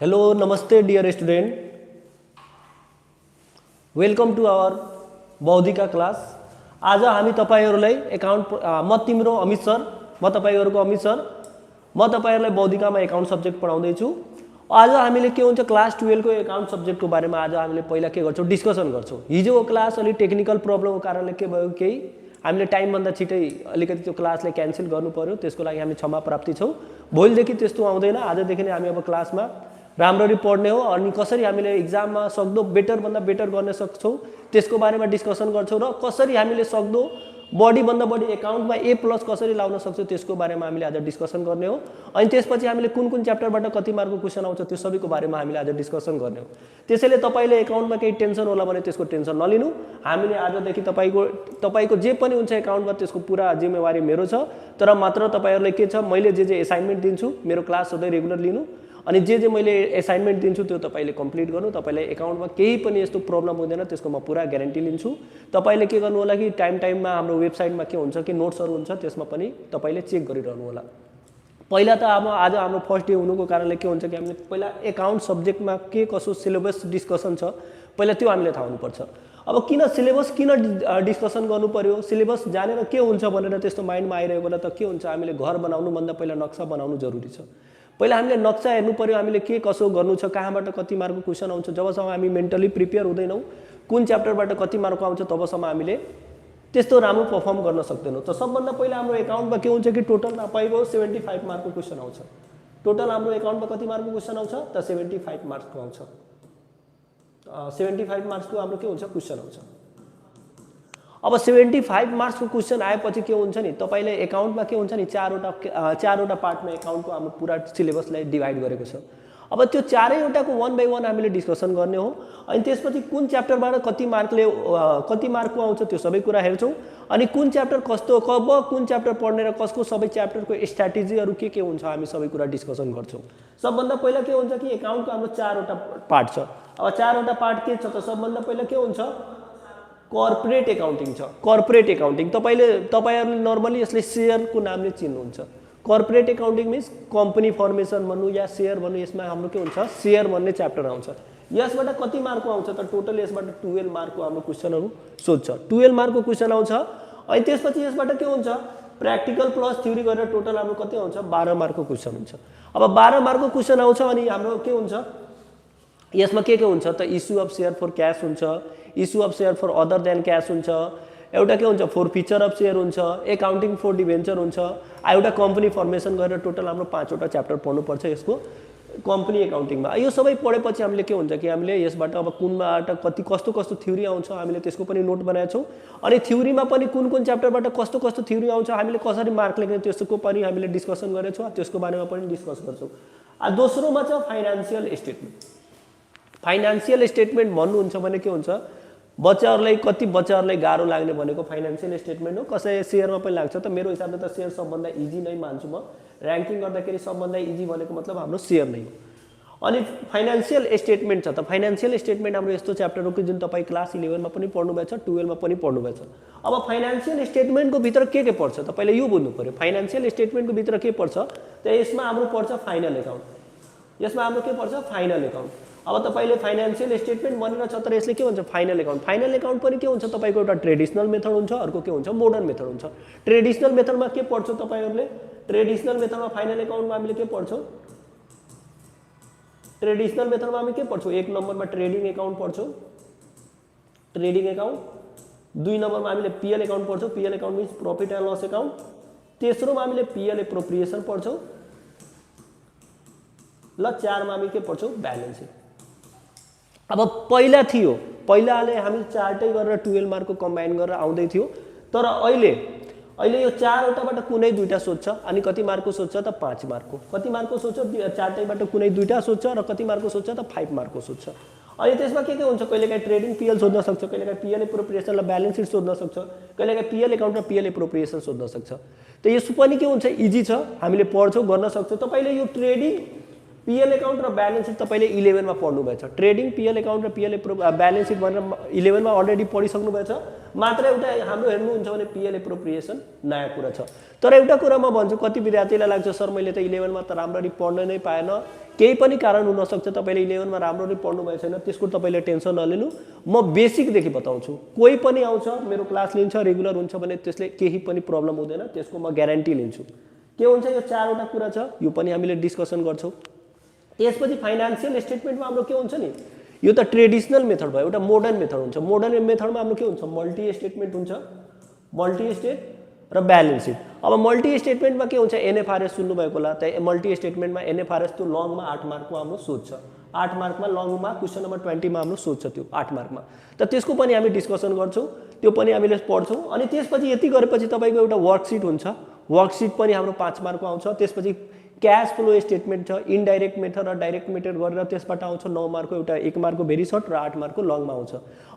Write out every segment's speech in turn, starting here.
Hello नमस्ते dear student, welcome to our Bauddhika class. आज हामी तपाईहरुलाई एकाउन्ट म तिम्रो अमित सर, म तपाईहरुको अमित सर, म तपाईहरुलाई बौद्धिकामा एकाउन्ट सब्जेक्ट पढाउँदै छु। आज हामीले के हुन्छ क्लास 12 को एकाउन्ट सब्जेक्टको बारेमा आज हामीले पहिला के गर्छौं डिस्कसन गर्छौं। हिजोको क्लास अलि टेक्निकल प्रब्लमको कारणले के भयो केही हामीले टाइम भन्दा छिटै अलिकति त्यो क्लासलाई क्यान्सल गर्नु पर्यो, त्यसको लागि हामी क्षमा प्राप्ति छौं। भोलिदेखि त्यस्तो आउँदैन, आजदेखि नै हामी अब क्लासमा राम्ररी पढ्ने हो अनि कसरी हामीले एक्जाममा सक्दो बेटर भन्दा बेटर गर्न सक्छौं त्यसको बारेमा डिस्कसन गर्छौं र कसरी हामीले सक्दो बढी भन्दा बढी एकाउन्टमा A+ कसरी लाउन सक्छौं त्यसको बारेमा हामीले आज डिस्कसन गर्ने हो। अनि त्यसपछि हामीले कुन कुन च्याप्टरबाट कति मार्कको क्वेशन आउँछ त्यो सबैको बारेमा हामीले आज डिस्कसन गर्ने हो। त्यसैले तपाईले एकाउन्टमा केही टेन्सन होला भने त्यसको टेन्सन नलिनु। हामीले आजदेखि तपाईको जे पनि हुन्छ एकाउन्टमा त्यसको पूरा जिम्मेवारी मेरो छ। तर मात्र तपाईहरुले के छ मैले जे असाइनमेन्ट दिन्छु मेरो क्लास सधैं रेगुलर लिनु अनि जे मैले असाइनमेन्ट दिन्छु त्यो तपाईले कम्प्लिट गर्नु। तपाईलाई एकाउन्टमा केही पनि यस्तो प्रब्लम हुँदैन त्यसको म पूरा ग्यारेन्टी लिन्छु। तपाईले के गर्नु होला कि टाइममा हाम्रो वेबसाइटमा के हुन्छ कि नोट्सहरु हुन्छ त्यसमा पनि तपाईले चेक गरिरहनु होला। पहिला त अब आज हाम्रो फर्स्ट डे हुनुको कारणले के हुन्छ कि हामीले पहिला एकाउन्ट सब्जेक्टमा के कसो सिलेबस डिस्कसन छ पहिला त्यो हामीले थाहा हुनुपर्छ। अब किन सिलेबस किन डिस्कसन गर्नु पर्यो, सिलेबस जानेर के हुन्छ भनेर त्यस्तो माइन्डमा आइरहेको होला त के हुन्छ हामीले घर बनाउनु भन्दा पहिला नक्सा बनाउनु जरुरी छ। पहिला हामीले नक्सा हेर्नु पर्यो हामीले के कसो गर्नु छ, कहाँबाट कति मार्कको क्वेशन आउँछ। जबसम्म हामी मेन्टली प्रिपेयर हुँदैनौं कुन च्याप्टरबाट कति मार्क आउँछ तबसम्म हामीले त्यस्तो राम्रो परफर्म गर्न सक्दैनौं। त सबभन्दा पहिला हाम्रो एकाउन्टमा के हुन्छ कि टोटल तपाईको 75 मार्कको क्वेशन आउँछ। टोटल हाम्रो एकाउन्टमा कति मार्कको क्वेशन आउँछ त 75 मार्कको आउँछ। 75 मार्क्सको हाम्रो के हुन्छ क्वेशन आउँछ। अब 75 मार्क्सको क्वेशन आएपछि के हुन्छ नि तपाईले एकाउन्टमा के हुन्छ नि चारवटा पार्टमा एकाउन्टको हाम्रो पूरा सिलेबसलाई डिभाइड गरेको छ। अब त्यो चारैवटाको 1 बाइ 1 हामीले डिस्कसन गर्ने हो। अनि त्यसपछि कुन च्याप्टरबाट कति मार्कको आउँछ त्यो सबै कुरा हेर्छौं। अनि कुन च्याप्टर कस्तो कब कुन च्याप्टर पढ्ने र कसको सबै च्याप्टरको स्ट्र्याटेजीहरु के हुन्छ हामी सबै कुरा डिस्कसन गर्छौं। सबभन्दा पहिला के हुन्छ कि एकाउन्टको हाम्रो चारवटा पार्ट छ। अब चारवटा पार्ट के छ त सबभन्दा पहिला के हुन्छ कर्पोरेट एकाउन्टिङ छ। कर्पोरेट एकाउन्टिङ तपाईहरुले नर्मली यसले शेयरको नामले चिन्नुहुन्छ। Corporate accounting means company formation भन्नु या शेयर भन्नु, यसमा हाम्रो के हुन्छ शेयर भन्ने च्याप्टर आउँछ। यसबाट कति मार्कको आउँछ त टोटल यसबाट 12 मार्कको हाम्रो क्वेशनहरु सोध्छ। 12 मार्कको क्वेशन आउँछ। अनि त्यसपछि यसबाट के हुन्छ प्र्याक्टिकल प्लस थ्योरी गरेर टोटल हाम्रो कति आउँछ 12 मार्कको क्वेशन हुन्छ। अब 12 मार्कको क्वेशन आउँछ अनि हाम्रो के हुन्छ यसमा के हुन्छ त issue of share for cash हुन्छ, issue of share for other than cash हुन्छ, एउटा के हुन्छ फर फीचर अफ शेयर हुन्छ, एकाउन्टिङ फर डिभेन्चर हुन्छ, एउटा कम्पनी फर्मेसन गरेर टोटल हाम्रो 5 वटा च्याप्टर पढ्नुपर्छ यसको कम्पनी एकाउन्टिङमा। यो सबै पढेपछि हामीले के हुन्छ कि हामीले यसबाट अब कुनबाट कति कस्तो कस्तो थ्योरी आउँछ हामीले त्यसको पनि नोट बनाएका छौं। अनि थ्योरीमा पनि कुन कुन च्याप्टरबाट कस्तो कस्तो थ्योरी आउँछ हामीले कसरी मार्क लेख्ने त्यसको पनि हामीले डिस्कसन गरेका छौं। त्यसको बारेमा पनि डिस्कस गर्छौं। दोस्रोमा छ फाइनान्शियल स्टेटमेन्ट। फाइनान्शियल स्टेटमेन्ट भन्नुहुन्छ भने के हुन्छ कति बच्चाहरुलाई गाह्रो लाग्ने भनेको फाइनान्शियल स्टेटमेन्ट हो। कसै शेयरमा पनि लाग्छ त मेरो हिसाबले त शेयर सबभन्दा इजी नै मान्छु म। र्याङ्किङ गर्दाखेरि सबभन्दा इजी भनेको मतलब हाम्रो शेयर नै हो। अनि फाइनान्शियल स्टेटमेन्ट छ त फाइनान्शियल स्टेटमेन्ट हाम्रो यस्तो च्याप्टर हो कि जुन तपाई क्लास 11 मा पनि पढ्नु भएछ 12 मा पनि पढ्नु भएछ। अब फाइनान्शियल स्टेटमेन्टको भित्र के पर्छ त पहिले यो बुझ्नु पर्यो। फाइनान्शियल स्टेटमेन्टको भित्र के पर्छ त यसमा हाम्रो पर्छ फाइनल अकाउन्ट। यसमा हाम्रो के पर्छ फाइनल अकाउन्ट। अब तपाईले फाइनान्शियल स्टेटमेन्ट भनेर छ तर यसले के हुन्छ फाइनल अकाउन्ट। फाइनल अकाउन्ट पनि के हुन्छ तपाईको एउटा ट्रेडिसनल मेथड हुन्छ, अर्को के हुन्छ मोडर्न मेथड हुन्छ। ट्रेडिसनल मेथडमा के पढ्छौ तपाईहरुले ट्रेडिसनल मेथडमा फाइनल अकाउन्टमा हामीले के पढ्छौं ट्रेडिसनल मेथडमा हामी के पढ्छौं 1 नम्बरमा ट्रेडिङ अकाउन्ट पढ्छौं ट्रेडिङ अकाउन्ट। 2 नम्बरमा हामीले पीएल अकाउन्ट पढ्छौं PL account means profit and loss account. तेस्रोमा हामीले पीएल एप्रोप्रिएसन पढ्छौं ल 4 मा हामी के पढ्छौं ब्यालेन्स सिट। अब पहिलाले हामी चार्टै गरेर 12 मार्कको कम्बाइन गरेर आउँदै थियो। तर अहिले यो चारवटाबाट कुनै दुईटा सोध्छ अनि कति मार्कको सोध्छ त 5 मार्कको। कति मार्कको सोध्छ चारटैबाट कुनै दुईटा सोध्छ र कति मार्कको सोध्छ त 5 मार्कको सोध्छ। अनि त्यसमा के हुन्छ कहिलेकाहीँ ट्रेडिङ पीएल सोध्न सक्छ, कहिलेकाहीँ पीएल एप्रोप्रिएसन र ब्यालेन्स सिट सोध्न सक्छ, कहिलेकाहीँ पीएल अकाउन्ट र पीएल एप्रोप्रिएसन सोध्न सक्छ। त यसो पनि के हुन्छ इजी छ हामीले पढ्छौं गर्न सक्छौं। तपाईले यो ट्रेडिङ पीएल एकाउन्ट र ब्यालेन्स सिट तपाईले 11 मा पढ्नु भएछ। ट्रेडिङ पीएल एकाउन्ट र पीएल ब्यालेन्स सिट भनेर 11 मा अलरेडी पढिसक्नु भएछ। मात्र एउटा हाम्रो हेर्नुहुन्छ भने पीएल एप्रोप्रिएसन नयाँ कुरा छ। तर एउटा कुरा म भन्छु, कति विद्यार्थीलाई लाग्छ सर मैले त 11 मा त राम्ररी पढ्न नै पाएन, केही पनि कारण हुन सक्छ तपाईले 11 मा राम्ररी पढ्नु भएछ छैन, त्यसको तपाईले टेन्सन नलिनु। म बेसिक देखि बताउँछु, कोही पनि आउँछ मेरो क्लास लिन्छ रेगुलर हुन्छ भने त्यसले केही पनि प्रब्लम हुँदैन, त्यसको म ग्यारेन्टी लिन्छु। के हुन्छ यो चारवटा कुरा छ, यो पनि हामीले डिस्कसन गर्छौं। त्यसपछि फाइनान्शियल स्टेटमेन्टमा हाम्रो के हुन्छ नि, यो त ट्रेडिसनल मेथड भयो, एउटा मोडर्न मेथड हुन्छ। मोडर्न मेथडमा हाम्रो के हुन्छ, मल्टी स्टेटमेन्ट हुन्छ, मल्टी स्टेट र ब्यालेन्स सिट। अब मल्टी स्टेटमेन्टमा के हुन्छ, एनएफआरएस सुन्नु भएको होला, त मल्टी स्टेटमेन्टमा एनएफआरएस त्यो लङमा 8 मार्कको हाम्रो सोध्छ। 8 मार्कमा लङमा क्वेशन नम्बर 20 मा हाम्रो सोध्छ त्यो 8 मार्कमा। त त्यसको पनि हामी डिस्कसन गर्छौं, त्यो पनि हामीले पढ्छौं। अनि त्यसपछि यति गरेपछि तपाईको एउटा वर्कशीट हुन्छ, वर्कशीट पनि हाम्रो 5 मार्कको आउँछ। त्यसपछि क्याश फ्लो स्टेटमेन्ट छ, इनडाइरेक्ट मेथड र डाइरेक्ट मेथड गरेर त्यसबाट आउँछ 9 मार्कको, एउटा 1 मार्कको भेरी सर्ट र 8 मार्कको लङमा आउँछ।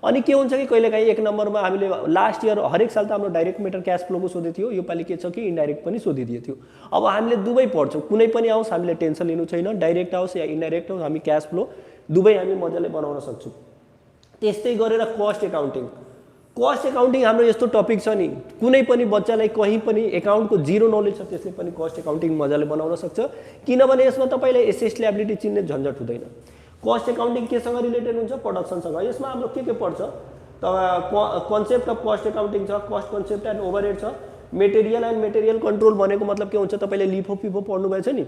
अनि के हुन्छ कि कहिलेकाहीँ 1 नम्बरमा हामीले लास्ट इयर हरेक साल त हाम्रो डाइरेक्ट मेथड क्याश फ्लोको सोधे थियो, यो पालि के छ कि इनडाइरेक्ट पनि सोधिदिए थियो। अब हामीले दुवै पढ्छौं, कुनै पनि आओस् हामीले टेन्सन लिनु छैन, डाइरेक्ट आओस् या इनडाइरेक्ट आओस् हामी क्याश फ्लो दुवै हामी मजाले बनाउन सक्छौं। त्यस्तै गरेर कस्ट एकाउन्टिङ, कस्ट एकाउन्टिङ हाम्रो यस्तो टपिक छ नि, कुनै पनि बच्चालाई कहीं पनि एकाउन्टको जिरो नलेज छ त्यसले पनि कस्ट एकाउन्टिङ मजाले बनाउन सक्छ, किनभने यसमा तपाईलाई एसेट लायबिलिटी चिन्ने झन्झट हुँदैन। कस्ट एकाउन्टिङ केसँग रिलेटेड हुन्छ, प्रोडक्सनसँग। यसमा हाम्रो के पर्छ त, कन्सेप्ट अफ कस्ट एकाउन्टिङ छ, कस्ट कन्सेप्ट एन्ड ओभरहेड छ, मेटेरियल एन्ड मेटेरियल कन्ट्रोल भनेको मतलब के हुन्छ, तपाईले लिफो फिफो पढ्नु भएछ नि,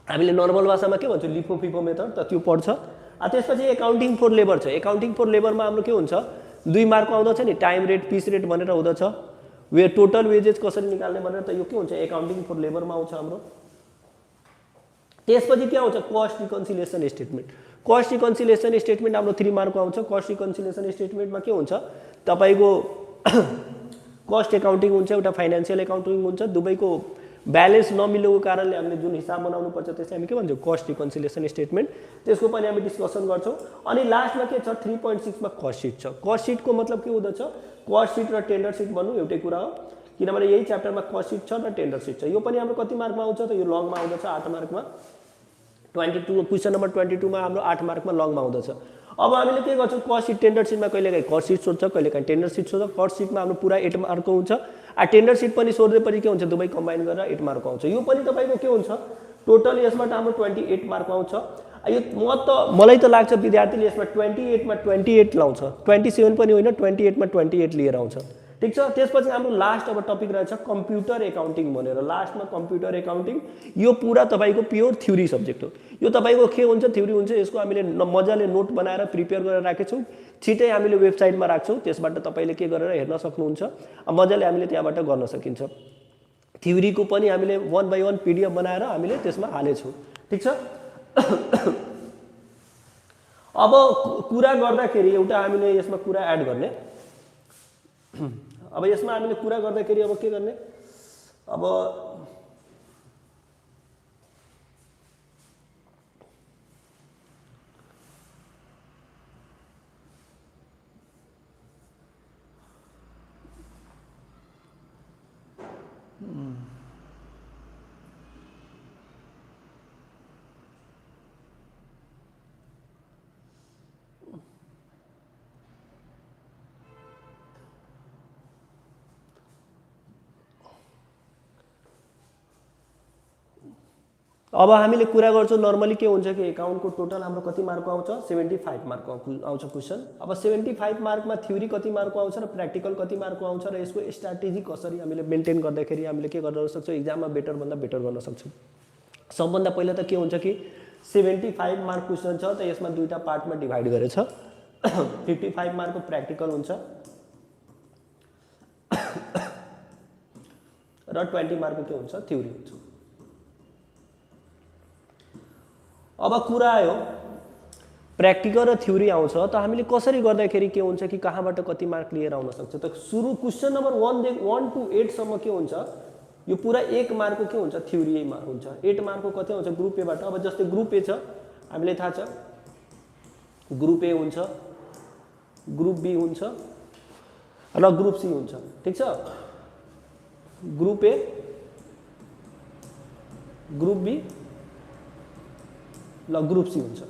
हामीले नर्मल भाषामा के भन्छौँ लिफो फिफो मेथड, त त्यो पढ्छ। त्यसपछि एकाउन्टिङ फर लेबर छ। एकाउन्टिङ फर लेबरमा हाम्रो के हुन्छ, 2 मार्कको आउँदछ नि, टाइम रेट पिस रेट भनेर हुँदछ, टोटल वेजेस कसरी निकाल्ने भनेर, त यो के हुन्छ एकाउन्टिङ फर लेबरमा आउँछ हाम्रो। त्यसपछि के आउँछ, cost reconciliation statement. Cost reconciliation statement हाम्रो 3 मार्कको आउँछ। कस्ट रिकन्सिलिएसन स्टेटमेन्टमा के हुन्छ, तपाईको कस्ट एकाउन्टिङ हुन्छ, एउटा फाइनान्शियल एकाउन्टिङ हुन्छ, दुवैको ब्यालेन्स नमिलेको कारणले हामीले जुन हिसाब बनाउनु पर्छ त्यसलाई हामी के भन्छौँ, कस्ट रिकन्सिलिएसन स्टेटमेन्ट। त्यसको पनि हामी डिस्कसन गर्छौं। अनि लास्टमा के छ, 3.6 मा कस्ट सिट छ। कस्ट सिटको मतलब के हुँदछ, कस्ट सिट र टेन्डर सिट भन्नु एउटै कुरा हो, किनभने यही च्याप्टरमा कस्ट सिट छ र टेन्डर सिट छ। यो पनि हाम्रो कति मार्कमा आउँछ त, यो लङमा आउँदछ 8 मार्कमा। 22 क्वेशन नम्बर 22 मा हाम्रो 8 मार्कमा लङमा आउँदछ। अब हामीले के गर्छौं, कस्ट सिट टेन्डर सिटमा कहिलेकाहीँ कस्ट सिट सोध्छ, कहिलेकाहीँ टेन्डर सिट सोध्छ। कस्ट सिटमा हाम्रो पुरा 8 मार्कको हुन्छ, टेन्डर सिट पनि सोध्दैपछि के हुन्छ, दुवै कम्बाइन गरेर 8 मार्कको आउँछ। यो पनि तपाईको के हुन्छ, टोटल यसबाट हाम्रो 28 मार्क आउँछ। यो मलाई त लाग्छ विद्यार्थीले यसमा 28 मा 28 लाउँछ, 27 पनि होइन, 28 मा 28 लिएर आउँछ। ठीक छ। त्यसपछि हाम्रो लास्ट अब टपिक रहेछ कम्प्युटर एकाउन्टिङ भनेर। लास्टमा कम्प्युटर एकाउन्टिङ, यो पुरा तपाईको प्योर थ्योरी सब्जेक्ट हो। यो तपाईको के हुन्छ, थ्योरी हुन्छ। यसको हामीले मजाले नोट बनाएर प्रिपेयर गरेर राखेछौँ, छिटै हामीले वेबसाइटमा राख्छौँ, त्यसबाट तपाईले के गरेर हेर्न सक्नुहुन्छ, मजाले हामीले त्यहाँबाट गर्न सकिन्छ। थ्योरीको पनि हामीले 1 by 1 पीडीएफ बनाएर हामीले त्यसमा हालेछौँ। ठीक छ। अब कुरा गर्दाखेरि एउटा हामीले यसमा कुरा एड गर्ने, अब यसमा हामीले कुरा गर्दाखेरि अब के गर्ने, अब अब हामीले कुरा गर्छौं नर्मली के हुन्छ कि एकाउन्टको टोटल हाम्रो कति मार्कको आउँछ, 75 मार्कको आउँछ क्वेशन। अब 75 मार्कमा थ्योरी कति मार्कको आउँछ र प्र्याक्टिकल कति मार्कको आउँछ र यसको स्ट्र्याटेजी कसरी हामीले मेन्टेन गर्दाखेरि हामीले के गर्न सक्छौं, एक्जाममा बेटर भन्दा बेटर गर्न सक्छौं। सबभन्दा पहिला त के हुन्छ कि 75 मार्क क्वेशन छ, त यसमा दुईटा पार्टमा डिभाइड गरेछ। 55 मार्कको प्र्याक्टिकल हुन्छ र 20 मार्कको के हुन्छ, थ्योरी हुन्छ। अब कुरा आयो प्र्याक्टिकल र थ्योरी आउँछ, त हामीले कसरी गर्दाखेरि के हुन्छ कि कहाँबाट कति मार्क लिएर आउन सक्छ। त सुरु क्वेशन नम्बर 1 to 8 सम्म के हुन्छ, यो पुरा 1 मार्कको के हुन्छ, थ्योरी मार्क हुन्छ। 8 मार्कको कति आउँछ ग्रुप ए बाट। अब जस्तै ग्रुप ए छ, हामीले थाहा छ ग्रुप ए हुन्छ, ग्रुप बी हुन्छ र ग्रुप सी हुन्छ। ठीक छ। ग्रुप ए, ग्रुप बी ल ग्रुप सी हुन्छ।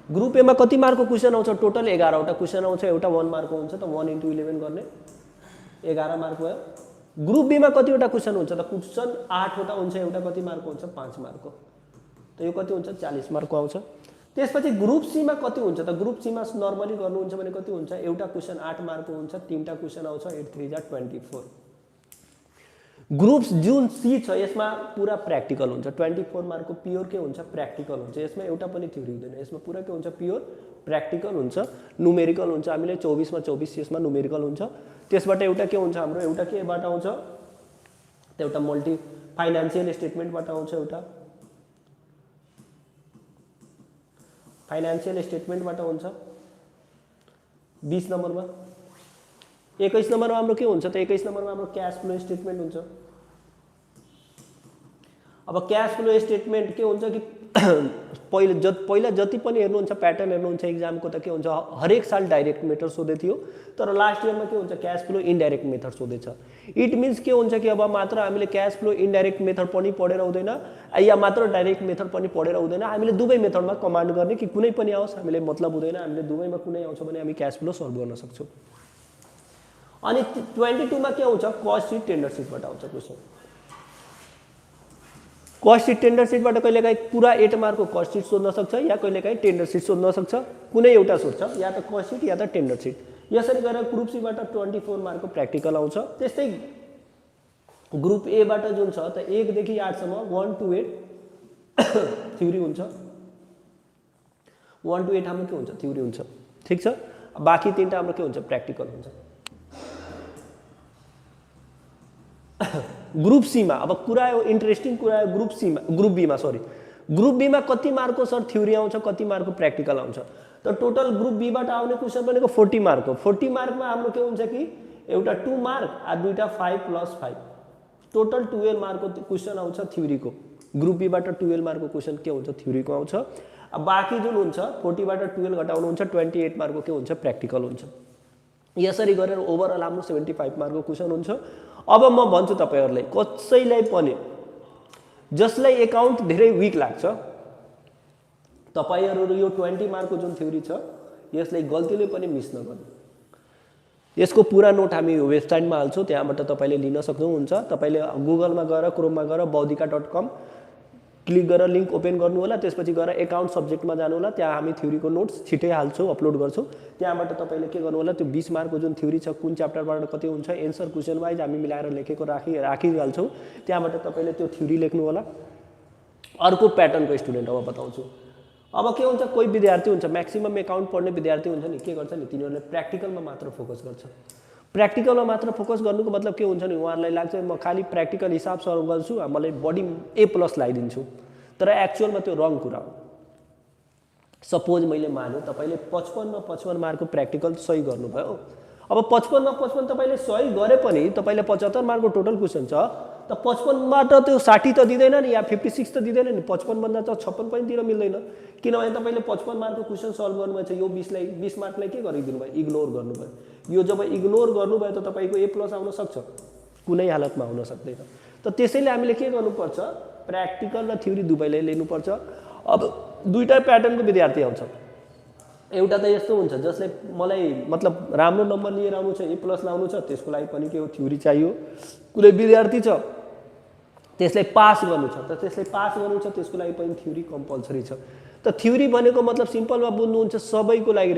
ग्रुप एमा कति मार्कको क्वेसन आउँछ? टोटल 11 वटा क्वेसन आउँछ, एउटा 1 मार्कको हुन्छ त 1 × 11 गर्ने 11 मार्क भयो। ग्रुप बीमा कतिवटा क्वेसन हुन्छ त? क्वेसन 8 वटा हुन्छ, एउटा कति मार्कको हुन्छ? 5 मार्कको। त यो कति हुन्छ? 40 मार्कको आउँछ। त्यसपछि ग्रुप सीमा कति हुन्छ त? ग्रुप सीमा नर्मली गर्नुहुन्छ भने कति हुन्छ? एउटा क्वेसन 8 मार्कको हुन्छ, 3टा क्वेसन आउँछ, 8 3 जा 24। ग्रुप जुन सी छ यसमा पुरा प्र्याक्टिकल हुन्छ, 24 मार्कको प्योर के हुन्छ? प्र्याक्टिकल हुन्छ। यसमा एउटा पनि थ्योरी हुँदैन, यसमा पुरा के हुन्छ? प्योर प्र्याक्टिकल हुन्छ, न्युमेरिकल हुन्छ। हामीले 24 मा 24 यसमा न्युमेरिकल हुन्छ। त्यसबाट एउटा के हुन्छ हाम्रो? एउटा केबाट आउँछ? एउटा मल्टी फाइनान्शियल स्टेटमेन्टबाट आउँछ, एउटा फाइनान्शियल स्टेटमेन्टबाट हुन्छ 20 नम्बरमा। 21 नम्बरमा हाम्रो के हुन्छ त? 21 नम्बरमा हाम्रो क्याश फ्लो स्टेटमेन्ट हुन्छ। अब क्याश फ्लो स्टेटमेन्ट के हुन्छ कि पहिला जति पनि हेर्नुहुन्छ प्याटर्न हेर्नुहुन्छ एक्जामको त के हुन्छ? हरेक साल डाइरेक्ट मेथड सोधे थियो, तर लास्ट इयरमा के हुन्छ? क्याश फ्लो इनडाइरेक्ट मेथड सोधेछ। इट मिन्स के हुन्छ कि अब मात्र हामीले क्याश फ्लो इनडाइरेक्ट मेथड पनि पढेर हुँदैन या मात्र डाइरेक्ट मेथड पनि पढेर हुँदैन, हामीले दुवै मेथडमा कमान्ड गर्ने कि कुनै पनि आओस् हामीले मतलब हुँदैन, हामीले दुवैमा कुनै आउँछ भने हामी क्याश फ्लो सल्भ गर्न सक्छौँ। अनि 22 मा के आउँछ? कस्ट सिट टेन्डर सिटबाट आउँछ क्वेसन। कस्ट सिट टेन्डर सिटबाट कहिलेकाहीँ पुरा 8 मार्कको कस्ट सिट सोध्न सक्छ या कहिलेकाहीँ टेन्डर सिट सोध्न सक्छ, कुनै एउटा सोध्छ, या त कस्ट सिट या त टेन्डर सिट। यसरी गरेर ग्रुप सीबाट 24 मार्कको प्र्याक्टिकल आउँछ। त्यस्तै ग्रुप एबाट जुन छ त 1 देखि 8 सम्म 1 to 8 थ्योरी हुन्छ, 1 to 8 हाम्रो के हुन्छ? थ्योरी हुन्छ, ठिक छ। बाँकी 3टा हाम्रो के हुन्छ? प्र्याक्टिकल हुन्छ। ग्रुप सीमा अब कुरा हो इन्ट्रेस्टिङ कुरा हो। ग्रुप बीमा सरी ग्रुप बीमा कति मार्कको सर थ्योरी आउँछ, कति मार्कको प्र्याक्टिकल आउँछ? त टोटल ग्रुप बीबाट आउने क्वेसन भनेको 40 मार्कको। 40 मार्कमा हाम्रो के हुन्छ कि एउटा 2 मार्क आ दुईटा 5 + 5 टोटल 12 मार्कको क्वेसन आउँछ थ्योरीको। ग्रुप बीबाट 12 मार्कको क्वेसन के हुन्छ? थ्योरीको आउँछ। अब बाँकी जुन हुन्छ 40 बाट 12 घटाउनुहुन्छ 28 मार्कको के हुन्छ? प्र्याक्टिकल हुन्छ। यसरी गरेर ओभरअल हाम्रो 75 मार्कको क्वेसन हुन्छ। अब म भन्छु तपाईहरुलाई, कसैलाई पनि जसलाई एकाउन्ट धेरै विक लाग्छ, तपाईहरु यो 20 मार्कको जुन थ्योरी छ यसलाई गल्तीले पनि मिस नगर्नु। यसको पुरा नोट हामी वेबसाइटमा हाल्छौं, त्यहाँबाट तपाईले लिन सक्नुहुन्छ। तपाईले गुगलमा गएर क्रोममा गएर बौद्धिका.com क्लिक गरेर लिंक ओपन गर्नु होला, त्यसपछि गएर अकाउन्ट सब्जेक्टमा जानु होला, त्यहाँ हामी थ्योरीको नोट्स छिटै हाल्छौं, अपलोड गर्छौं। त्यहाँबाट तपाईले के गर्नु होला, त्यो 20 मार्कको जुन थ्योरी छ कुन च्याप्टरबाट कति हुन्छ एन्सर क्वेशन वाइज हामी मिलाएर लेखेको राखिहाल्छौं। त्यहाँबाट तपाईले त्यो थ्योरी लेख्नु होला। अर्को प्याटर्नको स्टुडेन्ट अब बताउँछु। अब के हुन्छ, कोही विद्यार्थी हुन्छ म्याक्सिमम अकाउन्ट पढ्ने विद्यार्थी हुन्छ नि, के गर्छ नि तिनीहरुले प्र्याक्टिकलमा मात्र फोकस गर्छ। प्र्याक्टिकलमा मात्र फोकस गर्नुको मतलब के हुन्छ नि, उहाँहरुलाई लाग्छ म खाली प्र्याक्टिकल हिसाब सल्भ गर्छु, मलाई बडी A+ ल्याइदिन्छु, तर एक्चुअलमा त्यो रङ कुरा हो। सपोज मैले माने तपाईले 55 मा 55 मार्कको प्र्याक्टिकल सही गर्नुभयो। अब 55 मा 55 तपाईले सही गरे पनि तपाईले 75 मार्कको टोटल क्वेशन छ, त 55 बाट त्यो 60 त दिदैन नि, या 56 त दिदैन नि, 55 भन्दा त 56 पनि दिन मिल्दैन। किनभने तपाईले 55 मार्कको क्वेशन सल्भ गर्नुभएछ, यो 20 मार्कलाई के गरिदिनु भयो, इग्नोर गर्नुभयो। यो जब इग्नोर गर्नुभयो त तपाईको A+ आउन सक्छ, कुनै हालतमा आउन सक्दैन। त त्यसैले हामीले के गर्नुपर्छ, प्र्याक्टिकल र थ्योरी दुवैलाई लिनुपर्छ। अब दुईटा प्याटर्नको विद्यार्थी आउँछ। एउटा त यस्तो हुन्छ जसले मलाई मतलब राम्रो नम्बर लिएर आउनु छ, A+ लाउनु छ, त्यसको लागि पनि के हो, थ्योरी चाहियो। कुनै विद्यार्थी छ त्यसलाई पास गर्नु छ, त त्यसलाई पास गर्नु छ, त्यसको लागि पनि थ्योरी कम्पल्सरी छ। त थ्योरी भनेको मतलब सिम्पलमा बुझ्नुहुन्छ सबैको लागि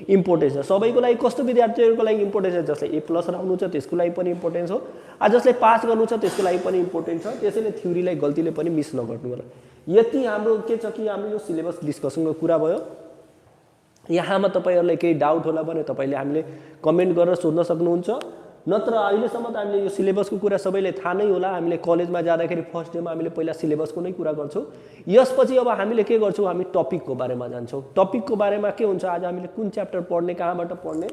इम्पोर्टेन्स छ। सबैको लागि कस्तो विद्यार्थीहरुको लागि इम्पोर्टेन्स छ, जसले A+ राख्नु छ त्यसको लागि पनि इम्पोर्टेन्स हो, जसले पास गर्नु छ त्यसको लागि पनि इम्पोर्टेन्स छ। त्यसैले थ्योरीलाई गल्तीले पनि मिस नगर्नु होला। यति हाम्रो के छ कि हाम्रो यो सिलेबस डिस्कसनको कुरा भयो। यहाँमा तपाईहरुलाई केही डाउट होला भने तपाईले हामीले कमेन्ट गरेर सोध्न सक्नुहुन्छ। नत्र अहिलेसम्म त हामीले यो सिलेबसको कुरा सबैले थाहा नै होला। हामीले कलेजमा जाँदाखेरि फर्स्ट डेमा हामीले पहिला सिलेबसको नै कुरा गर्छौं। यसपछि अब हामीले के गर्छौं, हामी टपिकको बारेमा जान्छौं। टपिकको बारेमा के हुन्छ, आज हामीले कुन च्याप्टर पढ्ने, कहाँबाट पढ्ने,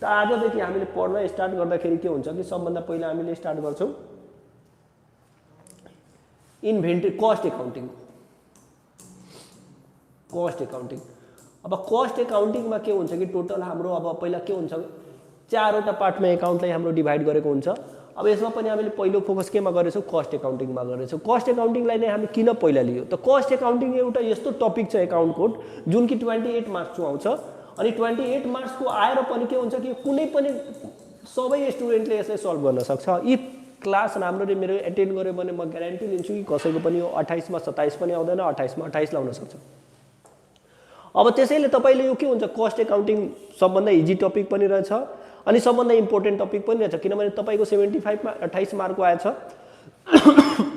त आजदेखि हामीले पढ्न स्टार्ट गर्दाखेरि के हुन्छ कि सबभन्दा पहिला हामीले स्टार्ट गर्छौं inventory cost accounting. Cost accounting, अब कस्ट एकाउन्टिङमा के हुन्छ कि टोटल हाम्रो अब पहिला के हुन्छ, 4 वटा पार्टमा एकाउन्टलाई हाम्रो डिभाइड गरेको हुन्छ। अब यसमा पनि हामीले पहिलो फोकस केमा गरेछौँ कस्ट एकाउन्टिङमा गरेछौँ कस्ट एकाउन्टिङलाई नै हामी किन पहिला लियो त कस्ट एकाउन्टिङ एउटा यस्तो टपिक छ एकाउन्ट कोड जुन कि 28 मार्क्सको आउँछ अनि 28 मार्क्सको आएर पनि के हुन्छ कि कुनै पनि सबै स्टुडेन्टले यसलाई सल्भ गर्न सक्छ इफ क्लास राम्ररी मेरो एटेन्ड गर्यो भने म ग्यारेन्टी लिन्छु कि कसैको पनि यो 28 मा 27 पनि आउँदैन 28 मा 28 लाउन सक्छ अब त्यसैले तपाईले यो के हुन्छ कस्ट एकाउन्टिङ सबभन्दा इजी टपिक पनि रहेछ अनि सबभन्दा इम्पोर्टेन्ट टपिक पनि रहेछ किनभने तपाईको 75 मा 28 मार्कको आएछ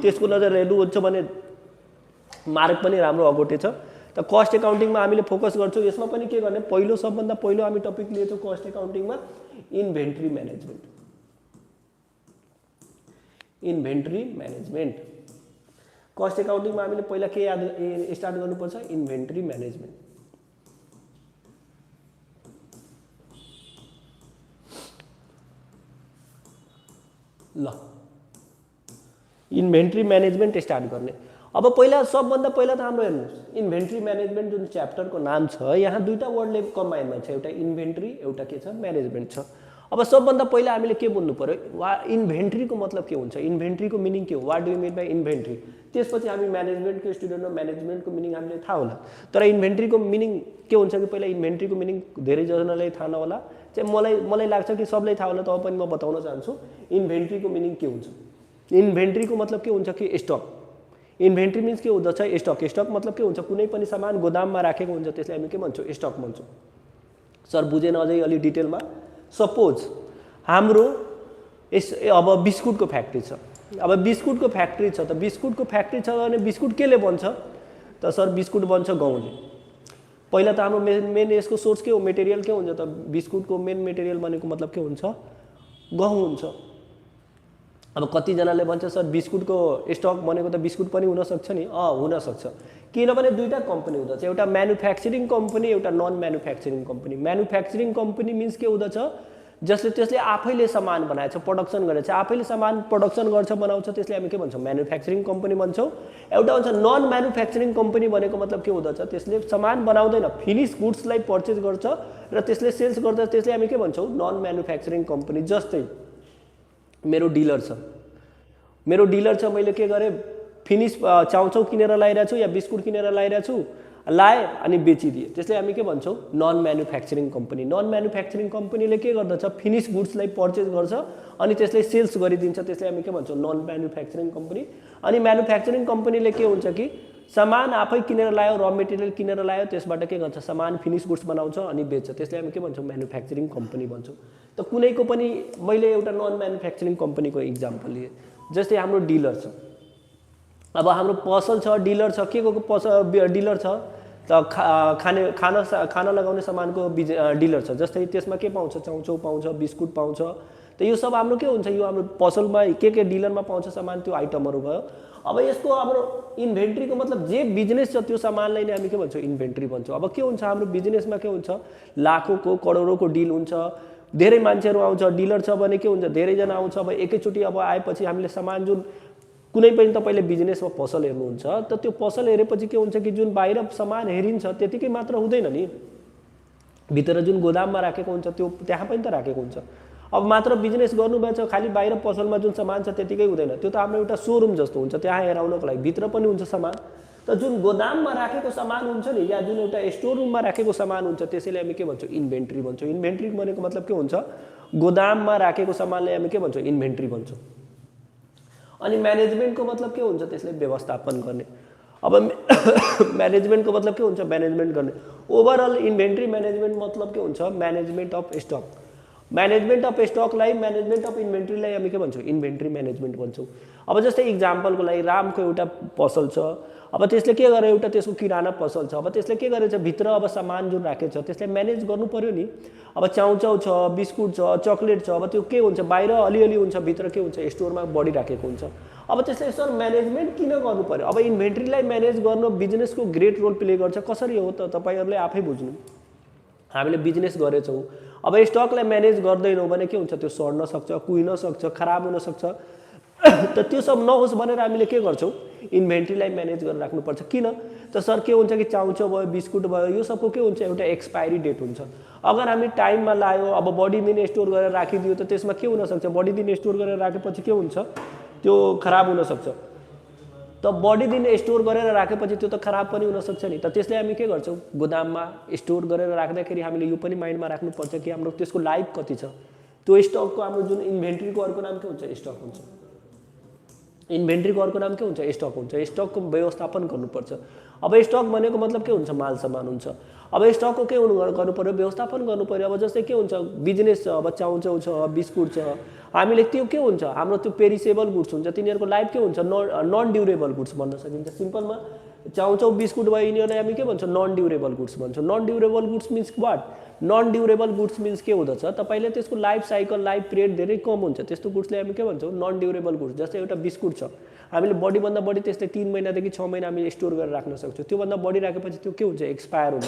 त्यसको नजर हेर्नु हुन्छ भने मार्क पनि राम्रो अगोटेछ त कस्ट एकाउन्टिङमा हामीले फोकस गर्छौं यसमा पनि के गर्ने पहिलो सबभन्दा पहिलो हामी टपिक लिएछौं कस्ट एकाउन्टिङमा इन्भेन्टरी म्यानेजमेन्ट कस्ट एकाउन्टिङमा हामीले पहिला के याद स्टार्ट गर्नुपर्छ इन्भेन्टरी म्यानेजमेन्ट ल इन्भेन्टरी म्यानेजमेन्ट स्टार्ट गर्ने अब पहिला सबभन्दा पहिला त हाम्रो हेर्नुस् इन्भेन्टरी म्यानेजमेन्ट जुन च्याप्टरको नाम छ यहाँ दुईटा वर्डले कम्बाइनमा छ एउटा इन्भेन्टरी एउटा के छ म्यानेजमेन्ट छ अब सबभन्दा पहिला हामीले के बुझ्नु पर्यो वा इन्भेन्टरीको मतलब के हुन्छ इन्भेन्टरीको मिनिङ के हो what do you mean by inventory त्यसपछि हामी म्यानेजमेन्टको स्टुडेन्ट हो म्यानेजमेन्टको मिनिङ हामीले थाहा होला तर इन्भेन्टरीको मिनिङ के हुन्छ कि पहिला इन्भेन्टरीको मिनिङ धेरै जनालाई थाहा नहोला चाहिँ मलाई लाग्छ कि सबलाई थाहा होला त पनि म बताउन चाहन्छु इन्भेन्टरीको मिनिङ के हुन्छ इन्भेन्टरीको मतलब के हुन्छ कि स्टक इन्भेन्टरी मिन्स के हुँदछ स्टक मतलब के हुन्छ कुनै पनि सामान गोदाममा राखेको हुन्छ त्यसलाई हामी के भन्छौँ स्टक भन्छौँ सर बुझेन अझै अलि डिटेलमा सपोज हाम्रो अब बिस्कुटको फ्याक्ट्री छ अब बिस्कुटको फ्याक्ट्री छ त बिस्कुटको फ्याक्ट्री छ भने बिस्कुट केले बन्छ त सर बिस्कुट बन्छ गहुँले पहिला त हाम्रो मेन यसको सोर्स के हो मेटेरियल के हुन्छ त बिस्कुटको मेन मेटेरियल भनेको मतलब के हुन्छ गहुँ हुन्छ अब कतिजनाले भन्छ सर बिस्कुटको स्टक भनेको त बिस्कुट पनि हुन सक्छ नि हुन सक्छ किनभने दुईटा कम्पनी हुँदछ एउटा म्यानुफ्याक्चरिङ कम्पनी एउटा नन म्यानुफ्याक्चरिङ कम्पनी मिन्स के हुँदछ जसले त्यसले आफैले सामान बनाएछ प्रोडक्सन गरेछ आफैले सामान प्रोडक्सन गर्छ बनाउँछ त्यसले हामी के भन्छौँ म्यानुफ्याक्चरिङ कम्पनी भन्छौँ एउटा हुन्छ नन म्यानुफ्याक्चरिङ कम्पनी भनेको मतलब के हुँदछ त्यसले सामान बनाउँदैन फिनिश गुड्सलाई पर्चेज गर्छ र त्यसले सेल्स गर्छ त्यसले हामी के भन्छौँ नन म्यानुफ्याक्चरिङ कम्पनी जस्तै मेरो डिलर छ मैले के गरेँ फिनिश चाउचाउ किनेर ल्याइरहेको छु या बिस्कुट किनेर ल्याइरहेको छु लाए अनि बेचिदिए त्यसले हामी के भन्छौँ नन म्यानुफ्याक्चरिङ कम्पनीले के गर्दछ फिनिश गुड्सलाई पर्चेज गर्छ अनि त्यसले सेल्स गरिदिन्छ त्यसले हामी के भन्छौँ नन म्यानुफ्याक्चरिङ कम्पनी अनि म्यानुफ्याक्चरिङ कम्पनीले के हुन्छ कि सामान आफै किनेर ल्यायो र मेटेरियल किनेर ल्यायो त्यसबाट के गर्छ सामान फिनिश गुड्स बनाउँछ अनि बेच्छ त्यसले हामी के भन्छौँ म्यानुफ्याक्चरिङ कम्पनी भन्छौँ त कुनैको पनि मैले एउटा नन म्यानुफ्याक्चरिङ कम्पनीको इक्जाम्पल लिए जस्तै हाम्रो डिलर छ अब हाम्रो पसल छ डिलर छ के को पसल डिलर छ त खाना लगाउने सामानको डिलर छ जस्तै त्यसमा के पाउँछ चाउचाउ पाउँछ बिस्कुट पाउँछ त यो सब हाम्रो के हुन्छ यो हाम्रो पसलमा के डिलरमा पाउँछ सामान त्यो आइटमहरू भयो अब यसको हाम्रो इन्भेन्ट्रीको मतलब जे बिजनेस छ त्यो सामानलाई नै हामी के भन्छौँ इन्भेन्ट्री भन्छौँ अब के हुन्छ हाम्रो बिजनेसमा के हुन्छ लाखौँको करोडौँको डिल हुन्छ धेरै मान्छेहरू आउँछ डिलर छ भने के हुन्छ धेरैजना आउँछ अब एकैचोटि अब आएपछि हामीले सामान जुन कुनै पनि तपाईले बिजनेसमा पसल हेर्नुहुन्छ त त्यो पसल हेरेपछि के हुन्छ कि जुन बाहिर सामान हेरिन्छ त्यतिकै मात्र हुँदैन नि भित्र जुन गोदाममा राखेको हुन्छ त्यो त्यहाँ पनि त राखेको हुन्छ अब मात्र बिजनेस गर्नुभएछ खाली बाहिर पसलमा जुन सामान छ त्यतिकै हुँदैन त्यो त हाम्रो एउटा सोरुम जस्तो हुन्छ त्यहाँ हेराउनको लागि भित्र पनि हुन्छ सामान त जुन गोदाममा राखेको सामान हुन्छ नि या जुन एउटा स्टोर रुममा राखेको सामान हुन्छ त्यसैले हामी के भन्छौँ इन्भेन्ट्री भन्छौँ इन्भेन्ट्री भनेको मतलब के हुन्छ गोदाममा राखेको सामानलाई हामी के भन्छौँ इन्भेन्ट्री भन्छौँ अनि म्यानेजमेन्टको मतलब के हुन्छ त्यसले व्यवस्थापन गर्ने अब म्यानेजमेन्टको मतलब के हुन्छ म्यानेजमेन्ट गर्ने ओभरअल इन्भेन्ट्री म्यानेजमेन्ट मतलब के हुन्छ management of stock management of स्टकलाई म्यानेजमेन्ट अफ इन्भेन्ट्रीलाई हामी के भन्छौँ इन्भेन्ट्री म्यानेजमेन्ट भन्छौँ अब जस्तै इक्जाम्पलको लागि रामको एउटा पसल छ अब त्यसले के गर्यो एउटा त्यसको किराना पसल छ अब त्यसले के गरेछ भित्र अब सामान जुन राखेको छ त्यसले म्यानेज गर्नु पर्यो नि अब चाउचाउ छ बिस्कुट छ चक्लेट छ अब त्यो के हुन्छ बाहिर अलिअलि हुन्छ भित्र के हुन्छ स्टोरमा बढी राखेको हुन्छ अब त्यसले सर म्यानेजमेन्ट किन गर्नु पर्यो अब इन्भेन्ट्रीलाई म्यानेज गर्न बिजनेसको ग्रेट रोल प्ले गर्छ कसरी हो त तपाईहरुले आफै बुझ्नु हामीले बिजनेस गरेछौँ अब स्टकलाई म्यानेज गर्दैनौँ भने के हुन्छ त्यो सर्न सक्छ कुहिन सक्छ खराब हुन सक्छ त त्यो सब नहोस् भनेर हामीले के गर्छौँ, इन्भेन्ट्रीलाई म्यानेज गरेर राख्नुपर्छ। किन त सर के हुन्छ कि चाउचाउ भयो, बिस्कुट भयो, यो सबको के हुन्छ, एउटा एक्सपायरी डेट हुन्छ। अगर हामी टाइममा लायो, अब बडी दिन स्टोर गरेर राखिदियो त त्यसमा के हुनसक्छ, बडी दिन स्टोर गरेर राखेपछि के हुन्छ, त्यो खराब हुनसक्छ। त बडी दिन स्टोर गरेर राखेपछि त्यो त खराब पनि हुनसक्छ नि। त त्यसले हामी के गर्छौँ, गोदाममा स्टोर गरेर राख्दाखेरि हामीले यो पनि माइन्डमा राख्नुपर्छ कि हाम्रो त्यसको लाइफ कति छ। त्यो स्टकको हाम्रो जुन इन्भेन्ट्रीको अर्को नाम के हुन्छ, स्टक हुन्छ। इन्भेन्ट्रीको अर्को नाम के हुन्छ, स्टक हुन्छ। स्टकको व्यवस्थापन गर्नुपर्छ। अब स्टक भनेको मतलब के हुन्छ, माल सामान हुन्छ। अब स्टकको के गर्नु पर्यो, व्यवस्थापन गर्नु पर्यो। अब जस्तै के हुन्छ, बिजनेस छ, अब चाउचाउ छ, बिस्कुट छ, हामीले त्यो के हुन्छ, हाम्रो त्यो पेरिसेबल गुड्स हुन्छ, तिनीहरूको लाइफ के हुन्छ, नन ड्युरेबल गुड्स भन्न सकिन्छ। सिम्पलमा चाउचाउ बिस्कुट भयो, यिनीहरूलाई हामी के भन्छौँ, नन ड्युरेबल गुड्स भन्छौँ। Non durable goods means what, non durable goods means के हुँदछ, तपाईँले त्यसको लाइफ साइकल, लाइफ पिरियड धेरै कम हुन्छ, त्यस्तो गुड्सले हामी के भन्छौँ, नन ड्युरेबल गुड्स। जस्तै एउटा बिस्कुट छ, हामीले बढीभन्दा बढी त्यसले 3 महिनादेखि 6 महिना हामीले स्टोर गरेर राख्न सक्छौँ। त्योभन्दा बढी राखेपछि त्यो के हुन्छ, एक्सपायर हुन्छ।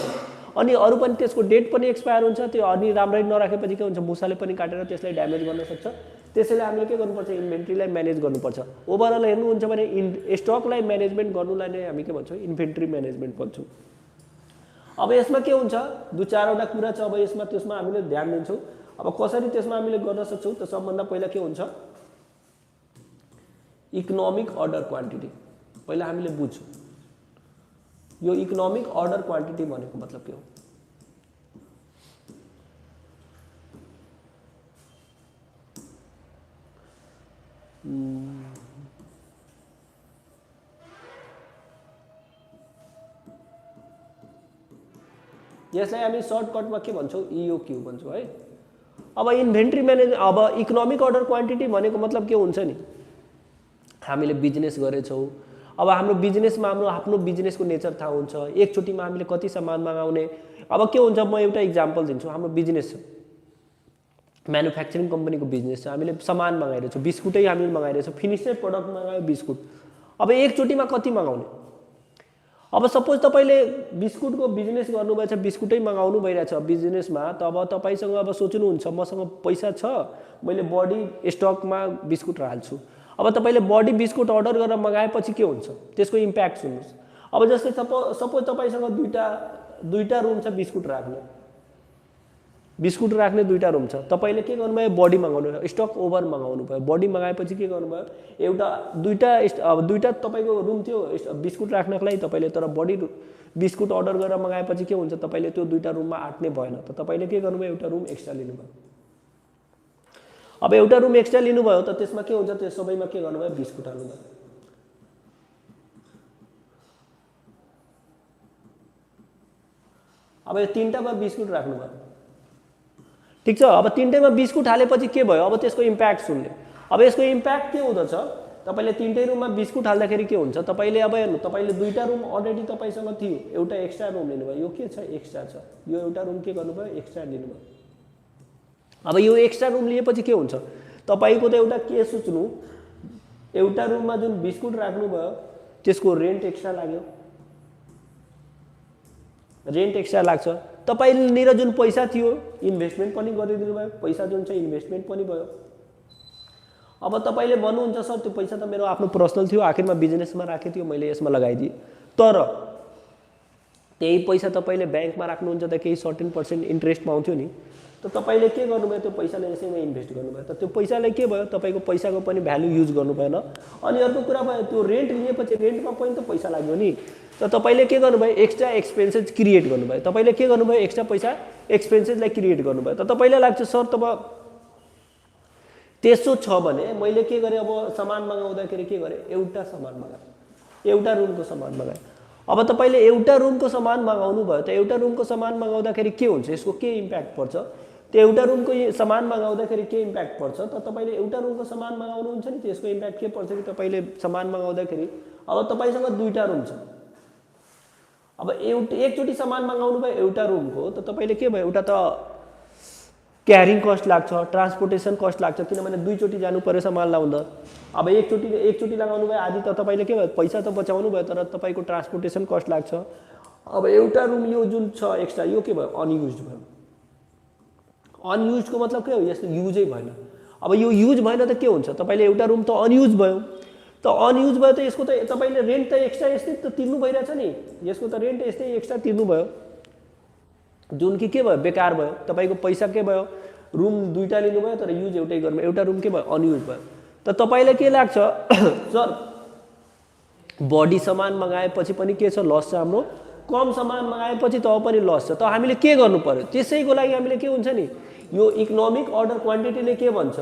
अनि अरू पनि त्यसको डेट पनि एक्सपायर हुन्छ। त्यो अनि राम्ररी नराखेपछि के हुन्छ, मुसाले पनि काटेर त्यसलाई ड्यामेज गर्न सक्छ। त्यसैले हामीले के गर्नुपर्छ, इन्भेन्ट्रीलाई म्यानेज गर्नुपर्छ। ओभरअल हेर्नुहुन्छ भने स्टकलाई म्यानेजमेन्ट गर्नुलाई नै हामी के भन्छौँ, इन्भेन्ट्री म्यानेजमेन्ट भन्छौँ। अब यसमा के हुन्छ, 2-4वटा कुरा छ। अब यसमा त्यसमा हामीले ध्यान दिन्छौँ। अब कसरी त्यसमा हामीले गर्न सक्छौँ, त सबभन्दा पहिला के हुन्छ, इकोनोमिक अर्डर क्वान्टिटी। पहिला हामीले बुझ्छौँ यो इकोनोमिक अर्डर क्वान्टिटी भनेको मतलब के हो। यसलाई हामी सर्टकटमा के भन्छौँ, इओक्यू भन्छौँ है। अब इन्भेन्ट्री म्यानेज, अब इकोनोमिक अर्डर क्वान्टिटी भनेको मतलब के हुन्छ नि, हामीले बिजनेस गरेछौँ। अब हाम्रो बिजनेसमा हाम्रो आफ्नो बिजनेसको नेचर थाहा हुन्छ। एकचोटिमा हामीले कति सामान मगाउने। अब के हुन्छ, म एउटा इक्जाम्पल दिन्छु। हाम्रो बिजनेस छ, म्यानुफ्याक्चरिङ कम्पनीको बिजनेस छ, हामीले सामान मगाइरहेछौँ, बिस्कुटै हामीले मगाइरहेछौँ, फिनिस्ड प्रोडक्ट मगायो बिस्कुट। अब एकचोटिमा कति मगाउने। अब सपोज तपाईँले बिस्कुटको बिजनेस गर्नुभएछ, बिस्कुटै मगाउनु भइरहेछ बिजनेसमा, त अब तपाईँसँग अब सोच्नुहुन्छ मसँग पैसा छ, मैले बडी स्टकमा बिस्कुट हाल्छु। अब तपाईँले बडी बिस्कुट अर्डर गरेर मगाएपछि के हुन्छ, त्यसको इम्प्याक्ट सुन्नुहोस्। अब जस्तै सपोज तपाईँसँग दुईटा रुम छ बिस्कुट राख्ने 2टा रुम छ। तपाईँले के गर्नुभयो, बडी मगाउनु भयो, स्टक ओभर मगाउनु भयो। बडी मगाएपछि के गर्नुभयो, दुईटा तपाईँको रुम थियो बिस्कुट राख्नको लागि तपाईँले, तर बडी बिस्कुट अर्डर गरेर मगाएपछि के हुन्छ, तपाईँले त्यो 2टा रुममा आँट्ने भएन। त तपाईँले के गर्नुभयो, एउटा रुम एक्स्ट्रा लिनुभयो। अब एउटा रुम एक्स्ट्रा लिनुभयो त त्यसमा के हुन्छ, त्यस सबैमा के गर्नुभयो, बिस्कुट हाल्नुभयो। अब यो 3टामा बिस्कुट राख्नुभयो, ठिक छ। अब 3टैमा बिस्कुट हालेपछि के भयो, अब त्यसको इम्प्याक्ट सुन्ने। अब यसको इम्प्याक्ट के हुँदछ, तपाईँले 3टै रुममा बिस्कुट हाल्दाखेरि के हुन्छ, तपाईँले अब हेर्नु, तपाईँले 2टा रुम अलरेडी तपाईँसँग थियो, एउटा एक्स्ट्रा रुम लिनुभयो। यो के छ, एक्स्ट्रा छ। यो एउटा रुम के गर्नुभयो, एक्स्ट्रा लिनुभयो। अब यो एक्स्ट्रा रुम लिएपछि के हुन्छ, तपाईँको त एउटा के सोच्नु, एउटा रुममा जुन बिस्कुट राख्नुभयो त्यसको रेन्ट एक्स्ट्रा लाग्यो, रेन्ट एक्स्ट्रा लाग्छ। तपाईँनिर जुन पैसा थियो इन्भेस्टमेन्ट पनि गरिदिनु भयो, पैसा जुन छ इन्भेस्टमेन्ट पनि भयो। अब तपाईँले भन्नुहुन्छ सर त्यो पैसा त मेरो आफ्नो पर्सनल थियो, आखिरमा बिजनेसमा राखेको थियो, मैले यसमा लगाइदिएँ। तर त्यही पैसा तपाईँले ब्याङ्कमा राख्नुहुन्छ त केही सर्टेन % इन्ट्रेस्ट पाउँथ्यो नि, त तपाईँले के गर्नुभयो, त्यो पैसाले यसैमा इन्भेस्ट गर्नुभयो। त त्यो पैसाले के भयो, तपाईँको पैसाको पनि भ्यालु युज गर्नु भएन। अनि अर्को कुरा भयो, त्यो रेन्ट लिएपछि रेन्टमा पनि त पैसा लाग्यो नि, त तपाईँले के गर्नुभयो, एक्स्ट्रा एक्सपेन्सेस क्रिएट गर्नुभयो। तपाईँले के गर्नुभयो, एक्स्ट्रा पैसा एक्सपेन्सेसलाई क्रिएट गर्नुभयो। त तपाईँलाई लाग्छ सर तब त्यसो छ भने मैले के गरेँ, अब सामान मगाउँदाखेरि के गरेँ, एउटा सामान मगाएँ, एउटा रुमको सामान मगाएँ। अब तपाईँले एउटा रुमको सामान मगाउनु भयो, त एउटा रुमको सामान मगाउँदाखेरि के हुन्छ, यसको के इम्प्याक्ट पर्छ, त्यो एउटा रुमको सामान मगाउँदाखेरि के इम्प्याक्ट पर्छ, त तपाईँले एउटा रुमको सामान मगाउनुहुन्छ नि, त्यसको इम्प्याक्ट के पर्छ कि तपाईँले सामान मगाउँदाखेरि अब तपाईँसँग 2टा रुम छ। अब एकचोटि सामान मगाउनु भयो एउटा रुमको, त तपाईँले के भयो, एउटा त क्यारिङ कस्ट लाग्छ, ट्रान्सपोर्टेसन कस्ट लाग्छ, किनभने 2चोटि जानु पर्यो सामान लाउँदा। अब एकचोटि लगाउनु भयो आदि, त तपाईँले के भयो, पैसा त बचाउनु भयो, तर तपाईँको ट्रान्सपोर्टेसन कस्ट लाग्छ। अब एउटा रुम यो जुन छ एक्स्ट्रा, यो के भयो, अनयुज भयो। अनयुजको मतलब के हो, यसको युजै भएन। अब यो युज भएन त के हुन्छ, तपाईँले एउटा रुम त अनयुज भयो, त अनयुज भयो त यसको त तपाईँले रेन्ट त एक्स्ट्रा यस्तै त तिर्नु भइरहेछ नि, यसको त रेन्ट यस्तै एक्स्ट्रा तिर्नु भयो, जुन कि के भयो बेकार भयो, तपाईँको पैसा के भयो, रुम दुईवटा लिनुभयो तर युज एउटै गर्नु, एउटा रुम के भयो अनयुज भयो। त तपाईँलाई के लाग्छ सर बढी सामान मगाएपछि पनि के छ लस छ हाम्रो, कम सामान मगाएपछि त पनि लस छ, त हामीले के गर्नु पर्यो, त्यसैको लागि हामीले के हुन्छ नि यो इकोनोमिक अर्डर क्वान्टिटीले के भन्छ,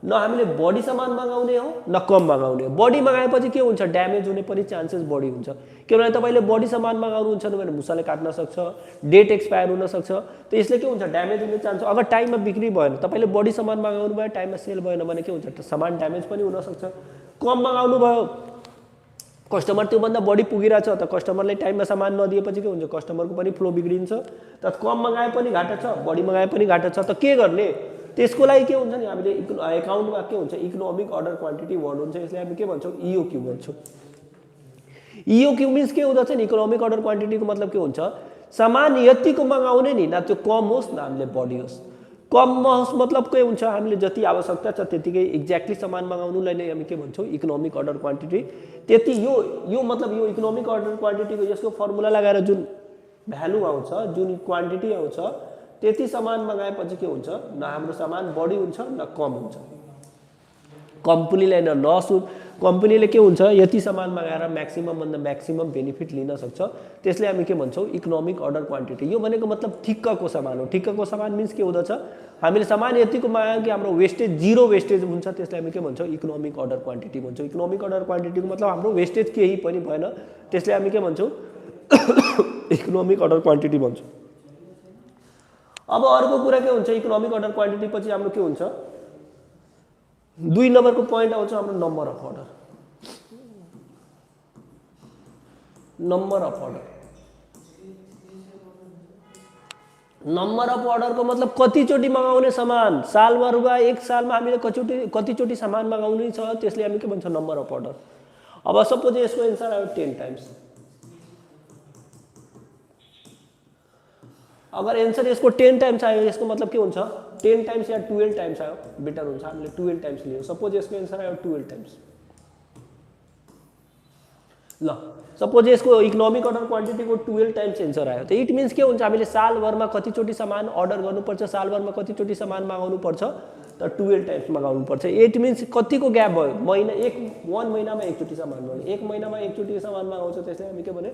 न हामीले बढी सामान मगाउने हो न कम मगाउने हो। बढी मगाएपछि के हुन्छ ड्यामेज हुने पनि चान्सेस बढी हुन्छ, किनभने तपाईँले बढी सामान मगाउनुहुन्छ भने मुसाले काट्न सक्छ, डेट एक्सपायर हुनसक्छ, त यसले के हुन्छ ड्यामेज हुने चान्स, अगर टाइममा बिक्री भएन तपाईँले बढी सामान मगाउनु भयो टाइममा सेल भएन भने के हुन्छ सामान ड्यामेज पनि हुनसक्छ। कम मगाउनु भयो कस्टमर त्योभन्दा बढी पुगिरहेछ त कस्टमरले टाइममा सामान नदिएपछि के हुन्छ कस्टमरको पनि फ्लो बिग्रिन्छ, त कम मगाए पनि घाटा छ बढी मगाए पनि घाटा छ, त के गर्ने, त्यसको लागि के हुन्छ नि हामीले एकाउन्टमा के हुन्छ इकोनोमिक अर्डर क्वान्टिटी वर्ड हुन्छ, यसले हामी के भन्छौँ इओक्यू भन्छौँ। इओक्यू मिन्स के हुँदछ नि इकोनोमिक अर्डर क्वान्टिटीको मतलब के हुन्छ सामान यतिको मगाउने नि न त्यो कम होस् न हामीले बढी होस्, कम होस् मतलब के हुन्छ हामीले जति आवश्यकता छ त्यतिकै एक्ज्याक्टली सामान मगाउनुलाई नै हामी के भन्छौँ इकोनोमिक अर्डर क्वान्टिटी। त्यति यो मतलब यो इकोनोमिक अर्डर क्वान्टिटीको यसको फर्मुला लगाएर जुन भ्यालु आउँछ जुन क्वान्टिटी आउँछ त्यति सामान मगाएपछि के हुन्छ न हाम्रो सामान बढी हुन्छ न कम हुन्छ, कम्पनीलाई न लस, कम्पनीले के हुन्छ यति सामान मगाएर म्याक्सिमम भन्दा म्याक्सिमम बेनिफिट लिन सक्छ, त्यसले हामी के भन्छौँ इकोनोमिक अर्डर क्वान्टिटी। यो भनेको मतलब ठिक्कको सामान हो, ठिक्कको सामान मिन्स के हुँदछ हामीले सामान यतिको मगायो कि हाम्रो वेस्टेज जिरो वेस्टेज हुन्छ, त्यसलाई हामी के भन्छौँ इकोनोमिक अर्डर क्वान्टिटी भन्छौँ। इकोनोमिक अर्डर क्वान्टिटीको मतलब हाम्रो वेस्टेज केही पनि भएन, त्यसले हामी के भन्छौँ इकोनोमिक अर्डर क्वान्टिटी भन्छौँ। अब अर्को कुरा के हुन्छ इकोनोमिक अर्डर क्वान्टिटी पछि हाम्रो के हुन्छ 2 नम्बरको पोइन्ट आउँछ हाम्रो number of order. Number of order, number of अर्डरको मतलब कतिचोटि मगाउने सामान, सालभरमा एक सालमा हामीले कतिचोटि सामान मगाउने छ त्यसले हामी के भन्छ नम्बर अफ अर्डर। अब सपोज यसको एन्सर आयो 10 टाइम्स, अगर एन्सर यसको 10 टाइम्स आयो यसको मतलब के हुन्छ 10 टाइम्स या 12 टाइम्स आयो बेटर हुन्छ, हामीले 12 टाइम्स लियो। सपोज यसको एन्सर आयो 12 टाइम्स, ल सपोज यसको इकोनोमिक अर्डर क्वान्टिटीको 12 टाइम्स एन्सर आयो, त इट मिन्स के हुन्छ हामीले सालभरमा कतिचोटि सामान अर्डर गर्नुपर्छ, सालभरमा कतिचोटि सामान मगाउनु पर्छ, त 12 टाइम्स मगाउनु पर्छ। इट मिन्स कतिको ग्याप भयो महिना 1 महिनामा एकचोटि सामान मगाउने, 1 महिनामा एकचोटि सामान मगाउँछ त्यसलाई हामी के भने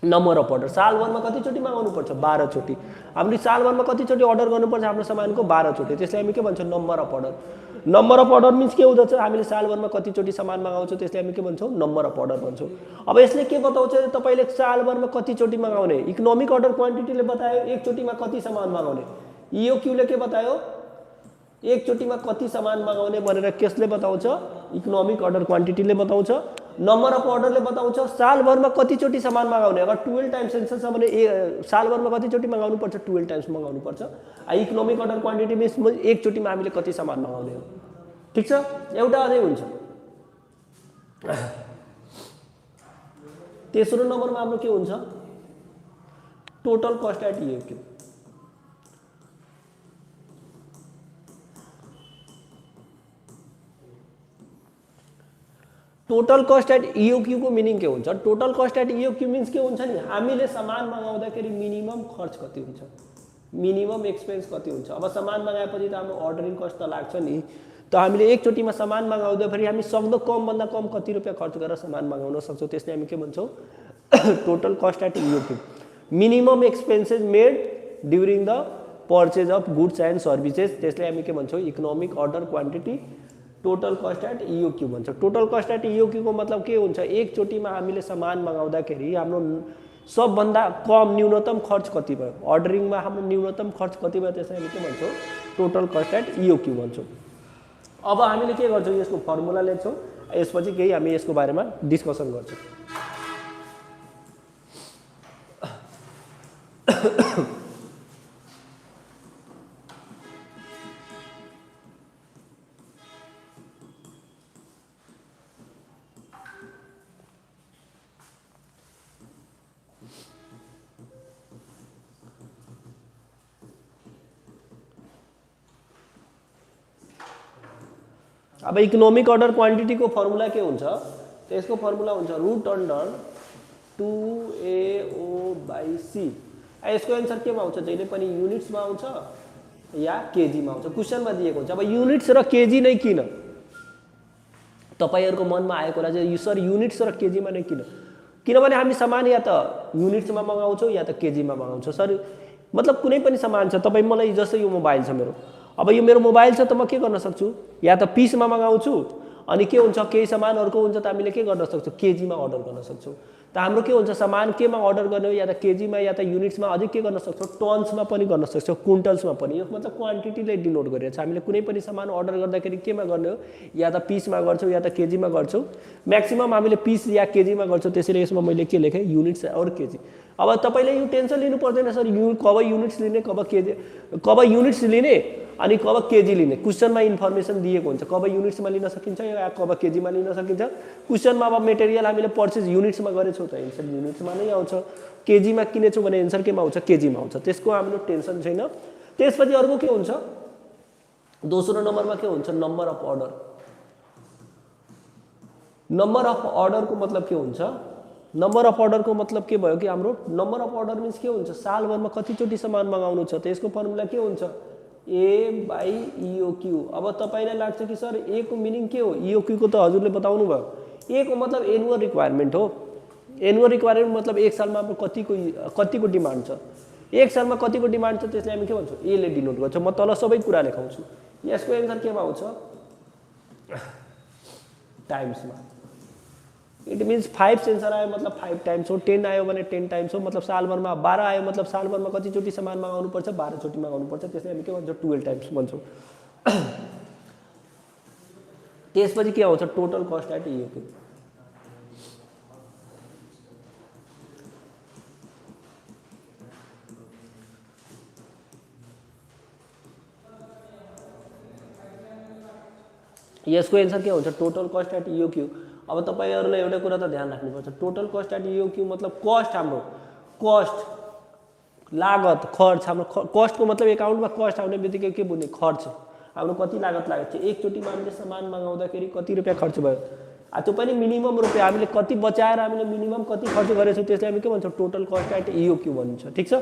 नम्बर अफ अर्डर। सालभरमा कतिचोटि मगाउनु पर्छ 12 चोटि, हामीले सालभरमा कतिचोटि अर्डर गर्नुपर्छ हाम्रो सामानको 12 चोटि, त्यसलाई हामी के भन्छौँ number of order. Number of order means के हुँदछ हामीले सालभरमा कतिचोटि सामान मगाउँछौँ त्यसलाई हामी के भन्छौँ नम्बर अफ अर्डर भन्छौँ। अब यसले के बताउँछ तपाईँले सालभरमा कतिचोटि मगाउने, इकोनोमिक अर्डर क्वान्टिटीले बतायो एकचोटिमा कति सामान मगाउने, इओक्यूले के बतायो एकचोटिमा कति सामान मगाउने भनेर कसले बताउँछ इकोनोमिक अर्डर क्वान्टिटीले बताउँछ। नम्बर अफ अर्डरले बताउँछ सालभरमा कतिचोटि सामान मगाउने, अगर 12 टाइम्स एन्सर छ भने सालभरमा कतिचोटि मगाउनु पर्छ 12 टाइम्स मगाउनु पर्छ। इकोनोमिक अर्डर क्वान्टिटी मिन्स एकचोटिमा हामीले कति सामान मगाउने हो, ठिक छ। एउटा अझै हुन्छ तेस्रो नम्बरमा हाम्रो के हुन्छ total cost at EOQ. Total cost at EOQ को मिनिङ के हुन्छ, total cost at EOQ means के हुन्छ नि हामीले सामान मगाउँदाखेरि मिनिमम खर्च कति हुन्छ, मिनिमम एक्सपेन्स कति हुन्छ। अब सामान मगाएपछि त हाम्रो अर्डरिङ कस्ट त लाग्छ नि, त हामीले एकचोटिमा सामान मगाउँदाखेरि हामी सक्दो कमभन्दा कम कति रुपियाँ खर्च गरेर सामान मगाउन सक्छौँ, त्यसले हामी के भन्छौँ total cost at EOQ. Minimum expenses made during the purchase of goods and services, त्यसले हामी के भन्छौँ economic order quantity total cost at EOQ भन्छ। टोटल कस्ट एट इओक्यू को मतलब के हुन्छ एकचोटिमा हामीले सामान मगाउँदाखेरि हाम्रो सबभन्दा कम न्यूनतम खर्च कति भयो, अर्डरिङमा हाम्रो न्यूनतम खर्च कति भयो त्यसलाई हामी के भन्छौँ टोटल कस्ट एट इओक्यू भन्छौँ। अब हामीले के गर्छौँ यसको फर्मुला लेख्छौँ, यसपछि केही हामी यसको बारेमा डिस्कसन गर्छौँ। अब इकोनोमिक अर्डर क्वान्टिटीको फर्मुला के हुन्छ त यसको फर्मुला हुन्छ रुट अन्डर 2AO/C। यसको एन्सर केमा आउँछ जहिले पनि युनिट्समा आउँछ या केजीमा आउँछ। क्वेसनमा दिएको हुन्छ। अब युनिट्स र केजी नै किन तपाईहरुको मनमा आएको होला चाहिँ सर युनिट्स र केजीमा नै किन, किनभने हामी सामान या त युनिट्समा मगाउँछौँ या त केजीमा मगाउँछौँ। सर मतलब कुनै पनि सामान छ, तपाईँ मलाई जस्तै यो मोबाइल छ मेरो, अब यो मेरो मोबाइल छ त म के गर्न सक्छु या त पिसमा मगाउँछु अनि के हुन्छ केही सामानहरुको हुन्छ त हामीले के गर्न सक्छौँ केजीमा अर्डर गर्न सक्छौँ। त हाम्रो के हुन्छ सामान केमा अर्डर गर्ने हो या त केजीमा या त युनिट्समा, अझै के गर्न सक्छौँ टन्समा पनि गर्न सक्छौँ, क्विन्टल्समा पनि। यो मतलब क्वान्टिटीले डिनोट गरेको छ। हामीले कुनै पनि सामान अर्डर गर्दाखेरि केमा गर्ने हो या त पिसमा गर्छौँ या त केजीमा गर्छौँ। म्याक्सिमम हामीले पिस या केजीमा गर्छौँ, त्यसैले यसमा मैले के लेखेँ युनिट्स और केजी। अब तपाईले यो टेन्सन लिनु पर्दैन सर कब युनिट्स लिने कब केजी, कब युनिट्स लिने अनि कब केजी लिने। क्वेसनमा इन्फर्मेसन दिएको हुन्छ कब युनिट्समा लिन सकिन्छ या कब केजीमा लिन सकिन्छ। क्वेसनमा अब मेटेरियल हामीले पर्चेज युनिट्समा गरेछौँ त एन्सर युनिट्समा नै आउँछ, केजीमा किनेछौँ भने एन्सर केमा आउँछ केजीमा आउँछ। त्यसको हाम्रो टेन्सन छैन। त्यसपछि अर्को के हुन्छ दोस्रो नम्बरमा के हुन्छ number of order. Number of अर्डरको मतलब के हुन्छ, नम्बर अफ अर्डरको मतलब के भयो कि हाम्रो नम्बर अफ अर्डर मिन्स के हुन्छ सालभरमा कतिचोटि सामान मगाउनु छ। त यसको फर्मुला के हुन्छ A/EOQ। अब तपाईलाई लाग्छ कि सर ए को मिनिङ के हो, EOQ को त हजुरले बताउनु भयो। ए को मतलब एनुअल रिक्वायरमेन्ट हो। एनुअल रिक्वायरमेन्ट मतलब एक सालमा हाम्रो कतिको डिमान्ड छ, एक सालमा कतिको डिमान्ड छ त्यसलाई हामी के भन्छौँ ए ले डिनोट गर्छौँ। म तल सबै कुरा लेखाउँछु। यसको एन्सर केमा आउँछ टाइम्समा। इट मिन्स 5 सेन्सर आयो मतलब 5 टाइम्स हो, 10 आयो भने 10 टाइम्स हो, मतलब सालभरमा 12 आयो मतलब सालभरमा कतिचोटि सामान मगाउनु पर्छ 12 चोटि मगाउनु पर्छ। त्यसलाई हामी के भन्छौँ 12 टाइम्स भन्छौँ। त्यसपछि के आउँछ टोटल कस्ट एट EOQ। यसको एन्सर के हुन्छ टोटल कस्ट एट EOQ। अब तपाईहरुले एउटा कुरा त ध्यान राख्नुपर्छ, टोटल कस्ट एट EOQ मतलब कस्ट हाम्रो कस्ट लागत खर्च। हाम्रो कस्टको मतलब एकाउन्टमा कस्ट आउने बित्तिकै के बुझ्ने खर्च, हाम्रो कति लागत लागेको छ, एकचोटिमा हामीले सामान मगाउँदाखेरि कति रुपैयाँ खर्च भयो, त्यो पनि मिनिमम रुपैयाँ हामीले कति बचाएर हामीले मिनिमम कति खर्च गरेछौँ त्यसलाई हामी के भन्छौँ टोटल कस्ट एट EOQ भनिन्छ। ठिक छ।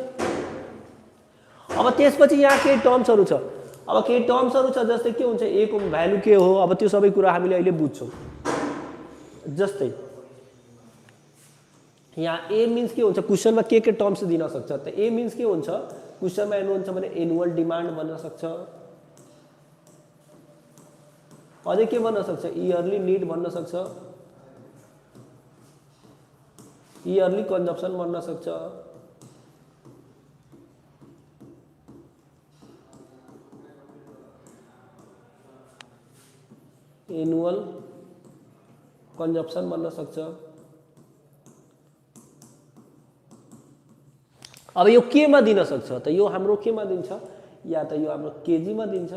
अब त्यसपछि यहाँ केही टर्म्सहरू छ। अब केही टर्म्सहरू छ जस्तै के हुन्छ ए को भ्यालु के हो, अब त्यो सबै कुरा हामीले अहिले बुझ्छौँ। जस्तै यहाँ ए मिन्स के हुन्छ क्वेसनमा के टर्म्स दिन सक्छ त ए मिन्स के हुन्छ क्वेसनमा हेर्नु हुन्छ भने एनुअल डिमान्ड भन्न सक्छ, अझै के भन्न सक्छ इयरली नीड भन्न सक्छ, इयरली कन्जम्पसन भन्न सक्छ, एनुअल कन्जम्पसन भन्न सक्छ। अब यो केमा दिन सक्छ त यो हाम्रो केमा दिन्छ या त यो हाम्रो केजीमा दिन्छ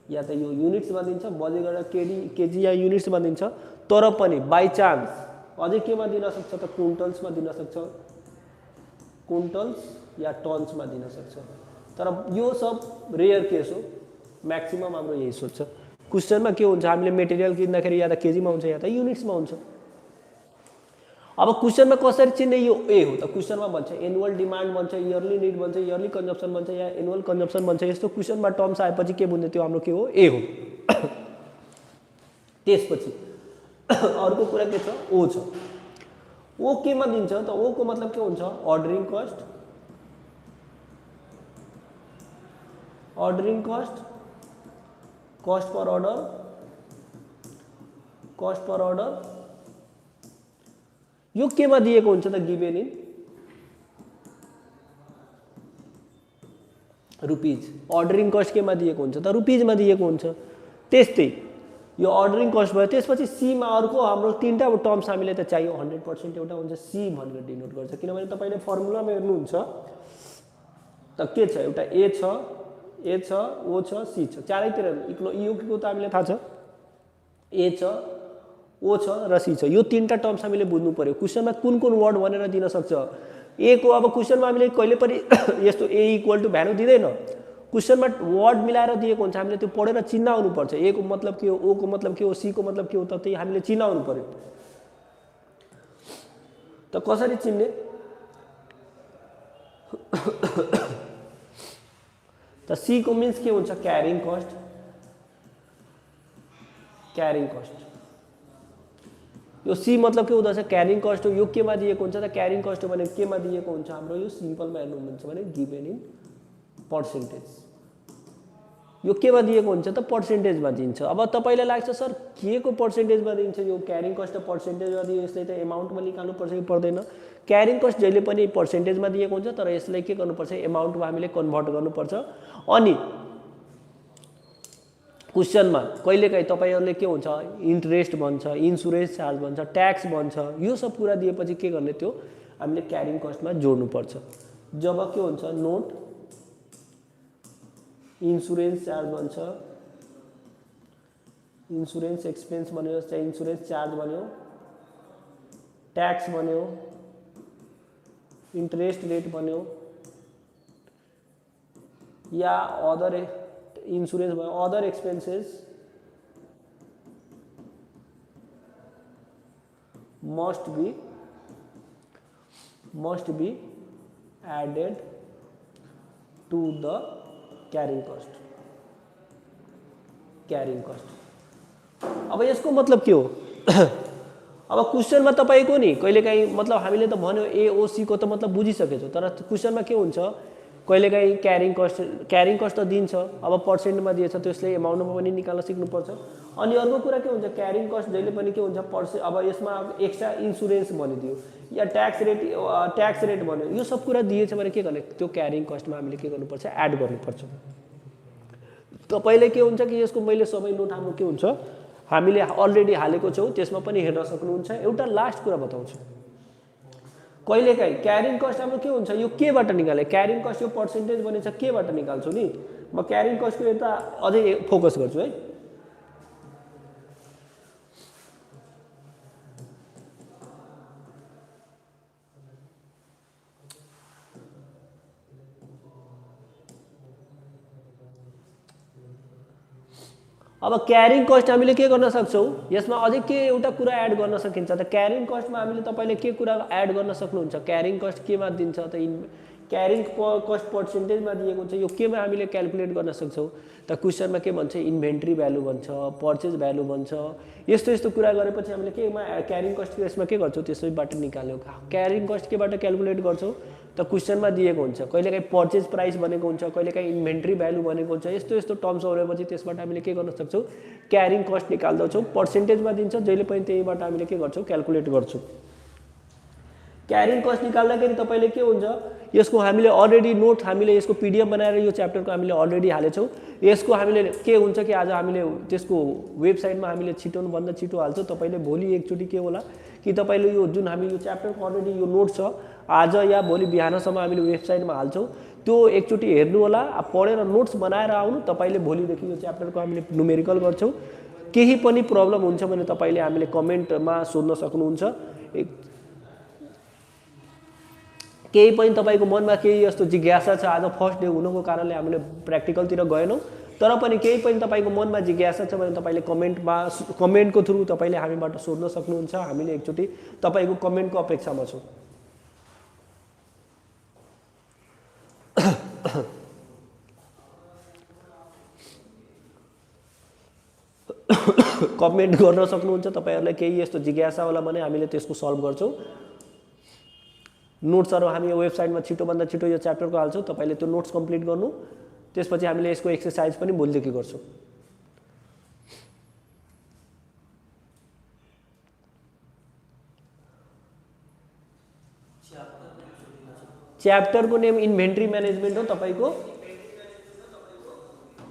या त यो युनिट्समा दिन्छ, बजे गरेर केजी या युनिट्समा दिन्छ। तर पनि बाइ चान्स अझै केमा दिन सक्छ त क्विन्टल्समा दिन सक्छ, क्विन्टल्स या टन्समा दिन सक्छ। तर यो सब रेयर केस हो, म्याक्सिमम हाम्रो यही सोध्छ। क्वेसनमा के हुन्छ हामीले मेटेरियल किन्दाखेरि या त केजीमा हुन्छ या त युनिट्समा हुन्छ। अब क्वेसनमा कसरी चिन्ने यो ए हो त क्वेसनमा भन्छ एनुअल डिमान्ड भन्छ, इयरली नीड भन्छ, इयरली कन्जम्पसन भन्छ या एनुअल कन्जम्पसन भन्छ। यस्तो क्वेसनमा टर्म्स आएपछि के बुझ्ने त्यो हाम्रो के हो ए हो। त्यसपछि अर्को कुरा के छ ओ छ। ओ केमा दिन्छ त ओ को मतलब के हुन्छ ordering cost, ordering cost, cost per order, cost per order. यो केमा दिएको हुन्छ त गिभेन इन रुपीज। अर्डरिङ कस्ट केमा दिएको हुन्छ त रुपीजमा दिएको हुन्छ। त्यस्तै यो अर्डरिङ कस्ट भयो। त्यसपछि सीमा अर्को हाम्रो तीनटा टर्म्स हामीले त चाहियो 100% एउटा हुन्छ सी भनेर डिनोट गर्छ, किनभने तपाईले फर्मुलामा हेर्नुहुन्छ त के छ एउटा ए छ, ए छ, ओ छ, सी छ, चारैतिर EOQ को त हामीले थाहा छ ए छ, ओ छ र सी छ। यो तीनटा टर्म्स हामीले बुझ्नु पर्यो। क्वेसनमा कुन कुन वर्ड भनेर दिन सक्छ ए को। अब क्वेसनमा हामीले कहिले पनि यस्तो ए इक्वल टु भ्यालु दिँदैन, क्वेसनमा वर्ड मिलाएर दिएको हुन्छ, हामीले त्यो पढेर चिन्न आउनुपर्छ। ए को मतलब के हो, ओ को मतलब के हो, सी को मतलब के हो, त त्यही हामीले चिन्न आउनु पर्यो। त कसरी चिन्ने त सी को मिन्स के हुन्छ, क्यारिङ कस्ट। क्यारिङ कस्ट यो सी मतलब के हुँदछ, क्यारिङ कस्ट हो। यो केमा दिएको हुन्छ त, क्यारिङ कस्ट हो भने केमा दिएको हुन्छ हाम्रो, यो सिम्पलमा हेर्नुहुन्छ भने गिभन इन पर्सेन्टेज। यो केमा दिएको हुन्छ त, पर्सेन्टेजमा दिन्छ। अब तपाईलाई लाग्छ सर के को पर्सेन्टेजमा दिन्छ, यो क्यारिङ कस्ट पर्सेन्टेजमा दियो, यसले त एमाउन्टमा निकाल्नु पर्छ कि पर्दैन। क्यारिङ कस्ट जहिले पनि पर्सेन्टेजमा दिएको हुन्छ, तर यसलाई के गर्नुपर्छ, एमाउन्टमा हामीले कन्भर्ट गर्नुपर्छ। अनि क्वेसनमा कहिलेकाहीँ तपाईहरुले के हुन्छ, इन्ट्रेस्ट भन्छ, इन्सुरेन्स चार्ज भन्छ, ट्याक्स भन्छ, यो सब कुरा दिएपछि के गर्ने, त्यो हामीले क्यारिङ कस्टमा जोड्नुपर्छ। जब के हुन्छ, नोट इन्सुरेन्स चार्ज भन्छ, इन्सुरेन्स एक्सपेन्स भन्यो, चाहे इन्सुरेन्स चार्ज भन्यो, ट्याक्स भन्यो, इन्ट्रेस्ट रेट भन्यो, या अदर इन्सुरेन्स भयो, other expenses must be added to the carrying cost। Carrying cost अब यसको मतलब के हो अब क्वेसनमा तपाईको नि कहिलेकाहीँ मतलब हामीले त भन्यो एओसी को त मतलब बुझिसकेछौँ, तर क्वेसनमा के हुन्छ, कहिलेकाहीँ क्यारिङ कस्ट त दिन्छ, अब पर्सेन्टमा दिएछ त्यसले एमाउन्टमा पनि निकाल्न सिक्नुपर्छ। अनि अर्को कुरा के हुन्छ, क्यारिङ कस्ट जहिले पनि के हुन्छ, अब यसमा एक्स्ट्रा इन्सुरेन्स भनिदियो या ट्याक्स रेट भन्यो, यो सब कुरा दिएछ भने के गर्ने, त्यो क्यारिङ कस्टमा हामीले के गर्नुपर्छ, एड गर्नुपर्छ। तपाईले के हुन्छ कि यसको मैले सबै नोट हाम्रो के हुन्छ हामीले अलरेडी हालेको छौँ, त्यसमा पनि हेर्न सक्नुहुन्छ। एउटा लास्ट कुरा बताउँछु, कहिलेकाहीँ क्यारिङ कस्ट हाम्रो के हुन्छ, यो केबाट निकाले, क्यारिङ कस्ट यो पर्सेन्टेज बनेछ केबाट निकाल्छु नि, म क्यारिङ कस्टको यता अझै फोकस गर्छु है। अब क्यारिङ कस्ट हामीले के गर्न सक्छौँ, यसमा अझै के एउटा कुरा एड गर्न सकिन्छ त, क्यारिङ कस्टमा हामीले तपाईले के कुरा एड गर्न सक्नुहुन्छ, क्यारिङ कस्ट केमा दिन्छ त, क्यारिङ कस्ट पर्सेन्टेजमा दिएको हुन्छ, यो केमा हामीले क्याल्कुलेट गर्न सक्छौँ त, क्वेसनमा के भन्छ, इन्भेन्ट्री भ्यालु भन्छ, पर्चेज भ्यालु भन्छ, यस्तो यस्तो कुरा गरेपछि हामीले केमा क्यारिङ कस्ट यसमा के गर्छौँ, त्यसैबाट निकाल्यो। क्यारिङ कस्ट केबाट क्याल्कुलेट गर्छौँ त, क्वेसनमा दिएको हुन्छ, कहिलेकाहीँ पर्चेज प्राइस भनेको हुन्छ, कहिलेकाहीँ इन्भेन्ट्री भ्यालु भनेको हुन्छ, यस्तो यस्तो टर्म्स ओरेपछि त्यसबाट हामीले के गर्न सक्छौँ, क्यारिङ कस्ट निकाल्दछौँ। पर्सेन्टेजमा दिन्छ, जहिले पनि त्यहीबाट हामीले के गर्छौँ, क्याल्कुलेट गर्छौँ। क्यारिङ कस्ट निकाल्दाखेरि तपाईले के हुन्छ, यसको हामीले अलरेडी नोट हामीले यसको पीडीएफ बनाएर यो च्याप्टरको हामीले अलरेडी हालेछौँ। यसको हामीले के हुन्छ कि आज हामीले त्यसको वेबसाइटमा हामीले छिटोभन्दा छिटो हाल्छौँ। तपाईले भोलि एकचोटि के होला कि तपाईले यो जुन हामी यो च्याप्टरको अलरेडी यो नोट छ, आज या भोलि बिहानसम्म हामीले वेबसाइटमा हाल्छौँ, त्यो एकचोटि हेर्नु होला, पढेर नोट्स बनाएर आउनु। तपाईले भोलिदेखि यो च्याप्टरको हामीले न्युमेरिकल गर्छौँ। केही पनि प्रब्लम हुन्छ भने तपाईले हामीले कमेन्टमा सोध्न सक्नुहुन्छ। केही पनि तपाईको मनमा केही यस्तो जिज्ञासा छ, आज फर्स्ट डे हुनुको कारणले हामीले प्र्याक्टिकलतिर गएनौँ, तर पनि केही पनि तपाईको मनमा जिज्ञासा छ भने तपाईले कमेन्टको थ्रु तपाईले हामीबाट सोध्न सक्नुहुन्छ। हामीले एकचोटि तपाईको कमेन्टको अपेक्षामा छौँ। कमेन्ट गर्न सक्नुहुन्छ। तपाईहरुलाई केही यस्तो जिज्ञासा होला भने हामीले त्यसको सल्भ गर्छौँ। नोट्सहरु हामी वेबसाइटमा छिटोभन्दा छिटो यो च्याप्टरको हाल्छौँ। तपाईले त्यो नोट्स कम्प्लिट गर्नु, त्यसपछि हामीले यसको एक्सरसाइज पनि भोलिदेखि गर्छौँ। च्याप्टरको नेम इन्भेन्ट्री म्यानेजमेन्ट हो तपाईको।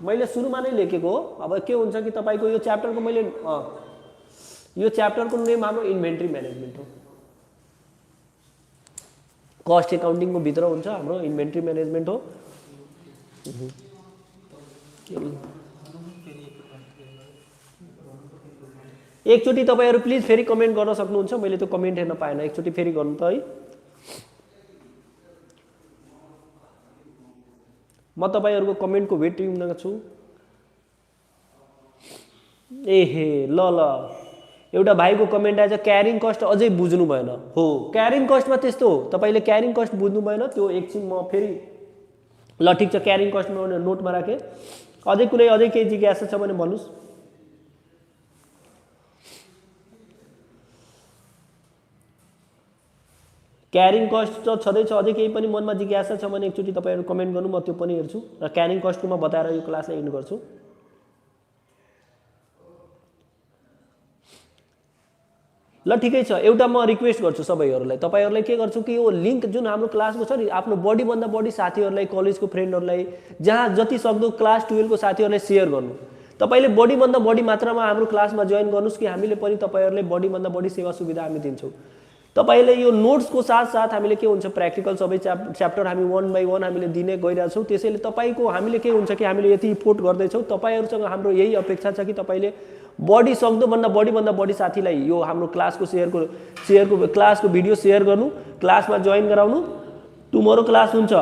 मैले सुरुमा नै लेखेको हो। अब के हुन्छ कि तपाईको यो च्याप्टरको मैले यो च्याप्टरको नेम हाम्रो इन्भेन्ट्री म्यानेजमेन्ट हो। कस्ट एकाउन्टिङको भित्र हुन्छ हाम्रो इन्भेन्ट्री म्यानेजमेन्ट हो। एकचोटि तपाईहरु प्लिज फेरि कमेन्ट गर्न सक्नुहुन्छ। मैले त्यो कमेन्ट हेर्न पाएन, एकचोटि फेरि गर्नु त है। म तपाईहरुको कमेन्टको वेट लिन छु। एहे ल एउटा भाइको कमेन्ट आएछ क्यारिङ कस्ट अझै बुझ्नु भएन। हो क्यारिङ कस्टमा त्यस्तो हो, तपाईले क्यारिङ कस्ट बुझ्नु भएन, त्यो एकछिन म फेरि ल ठीक छ क्यारिङ कस्ट म नोटमा राखे। अझै कुनै अझै केही जिज्ञासा छ भने भन्नुस्। क्यारिङ कस्ट त छँदैछ, अझै केही पनि मनमा जिज्ञासा छ भने एकचोटि तपाईहरु कमेन्ट गर्नु, म त्यो पनि हेर्छु र क्यारिङ कस्टको म बताएर यो क्लासलाई एन्ड गर्छु। ल ठिकै छ, एउटा म रिक्वेस्ट गर्छु सबैहरुलाई, तपाईहरुलाई के गर्छु कि यो लिंक जुन हाम्रो क्लासको छ नि आफ्नो बढी भन्दा बढी साथीहरुलाई, कलेजको फ्रेन्डहरुलाई, जहाँ जति सक्दो क्लास 12 को साथीहरुलाई शेयर गर्नु। तपाईले बढी भन्दा बढी मात्रामा हाम्रो क्लासमा जोइन गर्नुस् कि हामीले पनि तपाईहरुलाई बढी भन्दा बढी सेवा सुविधा हामी दिन्छौं। तपाईले यो नोट्सको साथ हामीले के हुन्छ प्र्याक्टिकल सबै च्याप्टर हामी 1 बाइ 1 हामीले दिने गइराछौं। त्यसैले तपाईको हामीले के हुन्छ कि हामीले यति इफोर्ट गर्दै छौं, तपाईहरुसँग हाम्रो यही अपेक्षा छ कि तपाईले बढी सक्दो भन्दा बढी साथीलाई यो हाम्रो क्लासको शेयरको क्लासको भिडियो शेयर गर्नु, क्लासमा जोइन गराउनु। टुमोरो क्लास हुन्छ,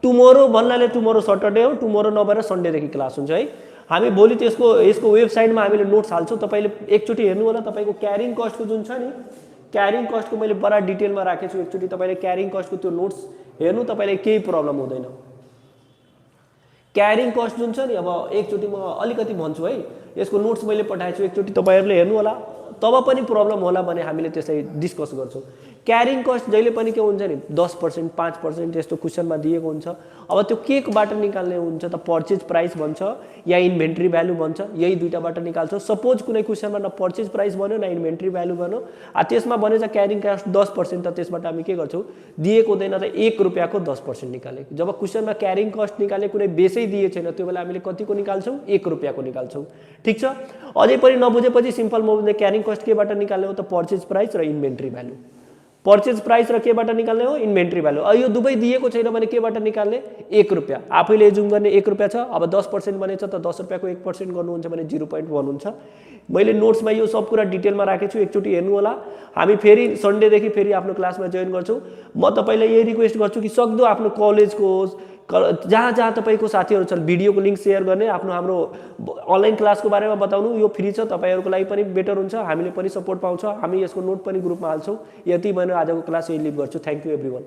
टुमोरो भन्नाले टुमोरो सटरडे हो, टुमोरो नभएर सन्डे देखि क्लास हुन्छ है। हामी भोलि यसको वेबसाइटमा हामीले नोट्स हाल्छौं, तपाईले एकचोटि हेर्नु होला। तपाईको क्यारिङ कस्टको जुन छ नि क्यारिङ कस्टको मैले बडा डिटेलमा राखेछु, एकचोटि तपाईले क्यारिङ कस्टको त्यो नोट्स हेर्नु, तपाईलाई केही प्रब्लम हुँदैन। क्यारिङ कस्ट जुन छ नि अब एकचोटि म अलिकति भन्छु है, यसको नोट्स मैले पठाएछु, एकचोटि तपाईहरुले हेर्नु होला, तब पनि प्रब्लम होला भने हामीले त्यसै डिस्कस गर्छौं। क्यारिङ कस्ट जहिले पनि के हुन्छ नि 10% 5% यस्तो क्वेशनमा दिएको हुन्छ। अब त्यो केबाट निकाल्ने हुन्छ त पर्चेज प्राइस भन्छ या इन्भेन्टरी भ्यालु भन्छ, यही दुईटाबाट निकाल्छौं। सपोज कुनै क्वेशनमा न पर्चेज प्राइस भन्यो न इन्भेन्टरी भ्यालु भन्यो, त्यसमा भनेछ क्यारिङ कस्ट 10%, त त्यसबाट हामी के गर्छौं दिएको हुँदैन त 1 रुपैयाँको 10% निकाले। जब क्वेशनमा क्यारिङ कस्ट निकाले कुनै बेसै दिए छैन, त्यो बेला हामीले कतिको निकाल्छौं 1 रुपैयाँको निकाल्छौं। ठीक छ, अझै पनि नबुझेपछि सिम्पल म क्यारिङ कस्ट केबाट निकाल्ने हो त पर्चेज प्राइस र इन्भेन्टरी भ्यालु। पर्चेज प्राइस र केबाट निकाल्ने हो इन्भेन्टरी भ्यालु। यो दुवै दिएको छैन भने केबाट निकाल्ने 1 रुपैयाँ। आफैले एजुम गर्ने 1 रुपैयाँ छ, अब 10% बनेछ त 10 रुपैयाँको 1% गर्नुहुन्छ भने 0.1 हुन्छ। मैले नोट्समा यो सब कुरा डिटेलमा राखेछु, एकचोटि हेर्नु होला। हामी फेरि सन्डे देखि फेरि आफ्नो क्लासमा जोइन गर्छौं। म तपाईलाई यही रिक्वेस्ट गर्छु कि सक्दो आफ्नो कलेजको जहाँ तपाईको साथीहरु छन् भिडियोको लिंक शेयर गर्ने, आफ्नो हाम्रो अनलाइन क्लासको बारेमा बताउनु। यो फ्री छ, तपाईहरुको लागि पनि बेटर हुन्छ, हामीले पनि सपोर्ट पाउँछ। हामी यसको नोट पनि ग्रुपमा हाल्छौं। यति भनेर आजको क्लास यही लिभ गर्छु। Thank you everyone.